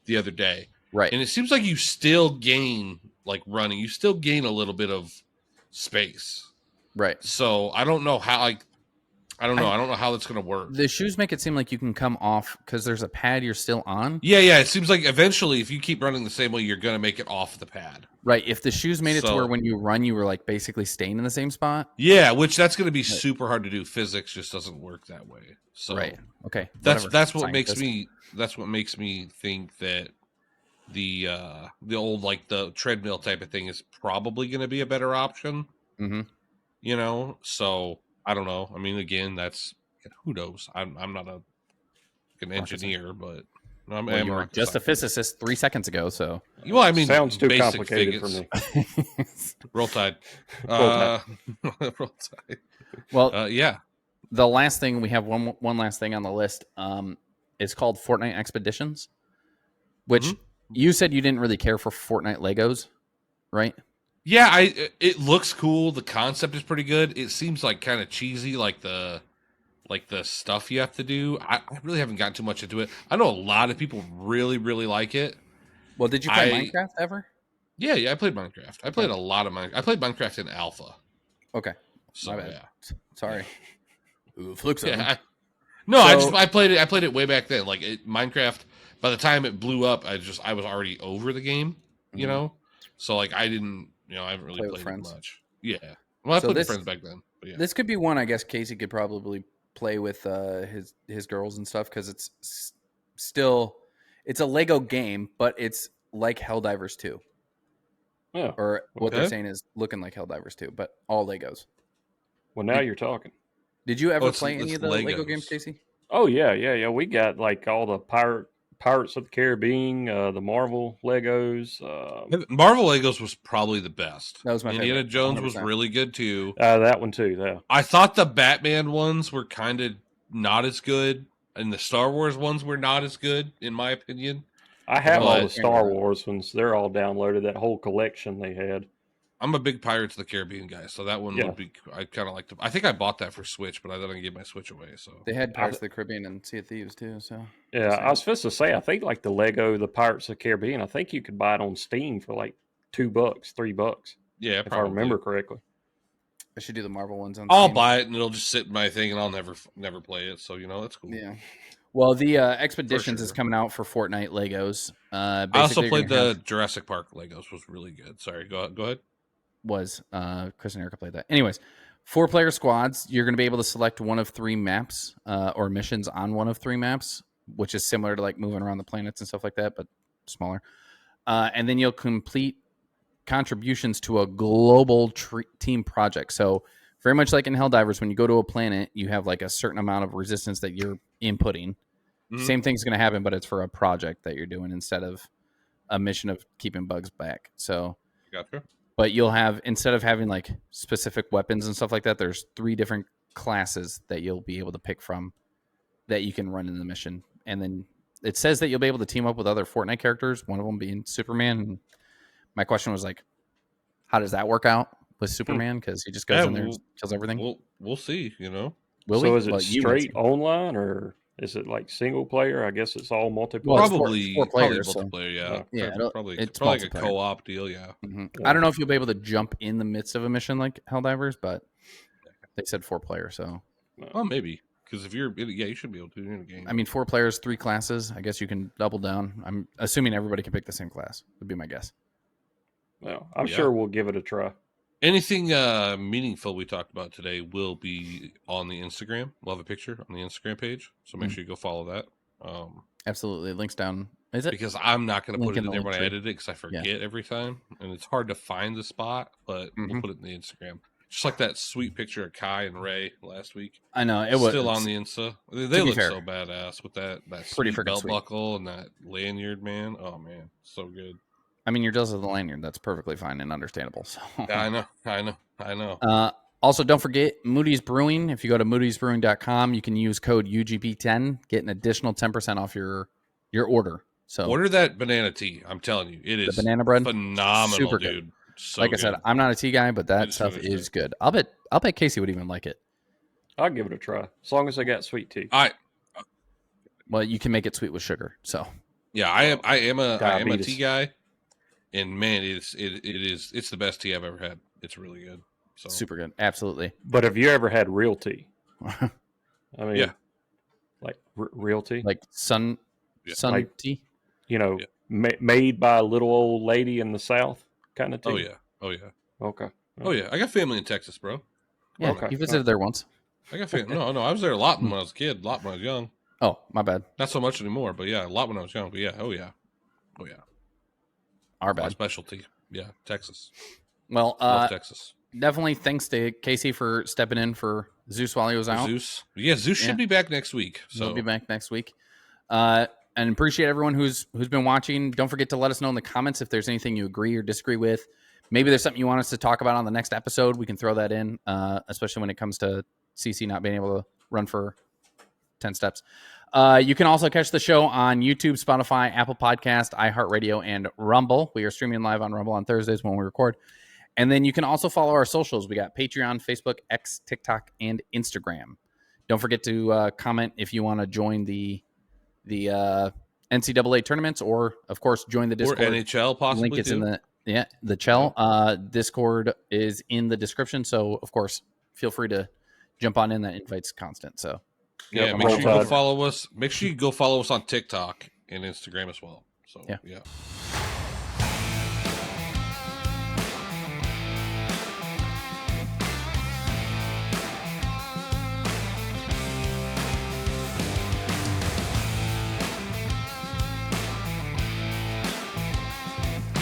[SPEAKER 1] the other day,
[SPEAKER 2] right?
[SPEAKER 1] And it seems like you still gain like running. You still gain a little bit of space,
[SPEAKER 2] right?
[SPEAKER 1] So I don't know how I don't know how that's going to work.
[SPEAKER 2] The shoes make it seem like you can come off because there's a pad you're still on.
[SPEAKER 1] Yeah. It seems like eventually, if you keep running the same way, you're going to make it off the pad.
[SPEAKER 2] Right. If the shoes made it to where when you run, you were like basically staying in the same spot.
[SPEAKER 1] Yeah, which that's going to be super hard to do. Physics just doesn't work that way. So
[SPEAKER 2] right. Okay.
[SPEAKER 1] That's what makes me think that the old like the treadmill type of thing is probably going to be a better option.
[SPEAKER 2] Mm-hmm.
[SPEAKER 1] You know, so. I don't know. I mean, again, that's who knows. I'm not an engineer, but I'm
[SPEAKER 2] just a physicist 3 seconds ago. So
[SPEAKER 1] well, I mean,
[SPEAKER 3] sounds too complicated for me.
[SPEAKER 1] Roll Tide.
[SPEAKER 3] Roll
[SPEAKER 1] Tide.
[SPEAKER 2] Well,
[SPEAKER 1] yeah.
[SPEAKER 2] The last thing we have one last thing on the list. Is called Fortnite Expeditions, which you said you didn't really care for Fortnite Legos, right?
[SPEAKER 1] Yeah, it looks cool. The concept is pretty good. It seems like kind of cheesy, like the like the stuff you have to do. I really haven't gotten too much into it. I know a lot of people really, really like it.
[SPEAKER 2] Well, did you play Minecraft ever?
[SPEAKER 1] Yeah, I played Minecraft. I played a lot of Minecraft. I played Minecraft in alpha.
[SPEAKER 2] Okay.
[SPEAKER 1] So,
[SPEAKER 2] my bad.
[SPEAKER 1] yeah.
[SPEAKER 2] Sorry. Ooh, Flukes of them.
[SPEAKER 1] I played it way back then. Like Minecraft, by the time it blew up, I was already over the game, you know? So like I didn't, I haven't really played it much. Yeah. Well, I played with friends back then. But yeah.
[SPEAKER 2] This could be one I guess Casey could probably play with his girls and stuff, because it's still it's a Lego game, but it's like Helldivers 2.
[SPEAKER 3] Yeah.
[SPEAKER 2] Or what they're saying is looking like Helldivers 2, but all Legos.
[SPEAKER 3] Well, now you're talking.
[SPEAKER 2] Did you ever play any of the Lego games, Casey?
[SPEAKER 3] Oh yeah. We got like all the Pirates of the Caribbean, the Marvel Legos.
[SPEAKER 1] Marvel Legos was probably the best.
[SPEAKER 2] That was my
[SPEAKER 1] Indiana
[SPEAKER 2] favorite.
[SPEAKER 1] Jones
[SPEAKER 2] 100%.
[SPEAKER 1] was really good too.
[SPEAKER 3] That one too. Yeah.
[SPEAKER 1] I thought the Batman ones were kind of not as good, and the Star Wars ones were not as good, in my opinion.
[SPEAKER 3] I have all the Star Wars ones. They're all downloaded. That whole collection they had.
[SPEAKER 1] I'm a big Pirates of the Caribbean guy, so that one would be. I kind of like to. I think I bought that for Switch, but I didn't give my Switch away. So
[SPEAKER 2] they had Pirates of the Caribbean and Sea of Thieves too. So
[SPEAKER 3] yeah, I was supposed to say, I think like the Lego, the Pirates of the Caribbean, I think you could buy it on Steam for like $2, $3.
[SPEAKER 1] Yeah,
[SPEAKER 3] if I remember correctly.
[SPEAKER 2] I should do the Marvel ones on
[SPEAKER 1] I'll
[SPEAKER 2] Steam.
[SPEAKER 1] buy it and it'll just sit in my thing, and I'll never play it. So that's cool.
[SPEAKER 2] Yeah. Well, the Expeditions is coming out for Fortnite Legos.
[SPEAKER 1] I also played the Jurassic Park Legos. Was really good. Sorry, go ahead.
[SPEAKER 2] Was Chris and Erica played that? Anyways, 4-player squads. You're going to be able to select one of 3 maps or missions on one of 3 maps, which is similar to like moving around the planets and stuff like that, but smaller. And then you'll complete contributions to a global team project. So very much like in Helldivers, when you go to a planet, you have like a certain amount of resistance that you're inputting. Mm-hmm. Same thing's going to happen, but it's for a project that you're doing instead of a mission of keeping bugs back. So,
[SPEAKER 1] gotcha.
[SPEAKER 2] But you'll have, instead of having like specific weapons and stuff like that, there's 3 different classes that you'll be able to pick from that you can run in the mission. And then it says that you'll be able to team up with other Fortnite characters, one of them being Superman. And my question was like, how does that work out with Superman? Because he just goes in there and kills everything.
[SPEAKER 1] We'll see,
[SPEAKER 3] Is it straight online, or is it like single player? I guess it's all multiplayer.
[SPEAKER 1] Well, probably multiplayer, yeah.
[SPEAKER 2] Yeah,
[SPEAKER 1] probably
[SPEAKER 2] it's
[SPEAKER 1] like a co-op deal, yeah.
[SPEAKER 2] Mm-hmm. I don't know if you'll be able to jump in the midst of a mission like Helldivers, but they said 4-player, so.
[SPEAKER 1] Well, maybe. Because if you're, you should be able to in a game.
[SPEAKER 2] I mean, 4 players, 3 classes. I guess you can double down. I'm assuming everybody can pick the same class, would be my guess.
[SPEAKER 3] Well, I'm sure we'll give it a try.
[SPEAKER 1] Anything meaningful we talked about today will be on the Instagram. We'll have a picture on the Instagram page, so make sure you go follow that.
[SPEAKER 2] Absolutely. Links down. Is it?
[SPEAKER 1] Because I'm not going to put it in there when I edit it, because I forget every time, and it's hard to find the spot, but we'll put it in the Instagram. Just like that sweet picture of Kai and Ray last week.
[SPEAKER 2] I know. It was
[SPEAKER 1] still on the Insta. They look so badass with that sweet belt buckle and that lanyard, man. Oh, man. So good.
[SPEAKER 2] I mean, you're just with the lanyard. That's perfectly fine and understandable. So.
[SPEAKER 1] Yeah, I know.
[SPEAKER 2] Also, don't forget Moodys Brewing. If you go to moodysbrewing.com, you can use code UGP10, get an additional 10% off your order. So
[SPEAKER 1] order that banana tea. I'm telling you, it is
[SPEAKER 2] the banana bread,
[SPEAKER 1] phenomenal,
[SPEAKER 2] super
[SPEAKER 1] dude.
[SPEAKER 2] Good.
[SPEAKER 1] So
[SPEAKER 2] like I said, I'm not a tea guy, but that stuff is good. I'll bet Casey would even like it.
[SPEAKER 3] I'll give it a try, as long as I got sweet tea.
[SPEAKER 2] Well, you can make it sweet with sugar. So
[SPEAKER 1] yeah, I am a tea guy. And man, it's the best tea I've ever had. It's really good. So.
[SPEAKER 2] Super good. Absolutely.
[SPEAKER 3] But have you ever had real tea? I mean, like real tea?
[SPEAKER 2] Like sun like, tea?
[SPEAKER 3] Made by a little old lady in the South kind of tea?
[SPEAKER 1] Oh, yeah.
[SPEAKER 3] Okay.
[SPEAKER 1] Oh, yeah. I got family in Texas, bro.
[SPEAKER 2] Yeah, okay. You visited there once.
[SPEAKER 1] I got family. No, I was there a lot when I was a kid, a lot when I was young.
[SPEAKER 2] Oh, my bad.
[SPEAKER 1] Not so much anymore, but yeah, a lot when I was young. But yeah, oh, yeah.
[SPEAKER 2] Our bad.
[SPEAKER 1] My specialty. Yeah, Texas.
[SPEAKER 2] Well,
[SPEAKER 1] love Texas.
[SPEAKER 2] Definitely thanks to Casey for stepping in for Zeus while he was out.
[SPEAKER 1] Zeus should be back next week. So
[SPEAKER 2] he'll be back next week. And appreciate everyone who's been watching. Don't forget to let us know in the comments if there's anything you agree or disagree with. Maybe there's something you want us to talk about on the next episode. We can throw that in, especially when it comes to CC not being able to run for 10 steps. You can also catch the show on YouTube, Spotify, Apple Podcast, iHeartRadio, and Rumble. We are streaming live on Rumble on Thursdays when we record. And then you can also follow our socials. We got Patreon, Facebook, X, TikTok, and Instagram. Don't forget to comment if you want to join the NCAA tournaments, or of course join the Discord.
[SPEAKER 1] Or NHL possibly.
[SPEAKER 2] Link is
[SPEAKER 1] too.
[SPEAKER 2] in the Chell. Discord is in the description, so of course feel free to jump on in. That invite's constant. So
[SPEAKER 1] make sure you go follow us. Make sure you go follow us on TikTok and Instagram as well. So yeah.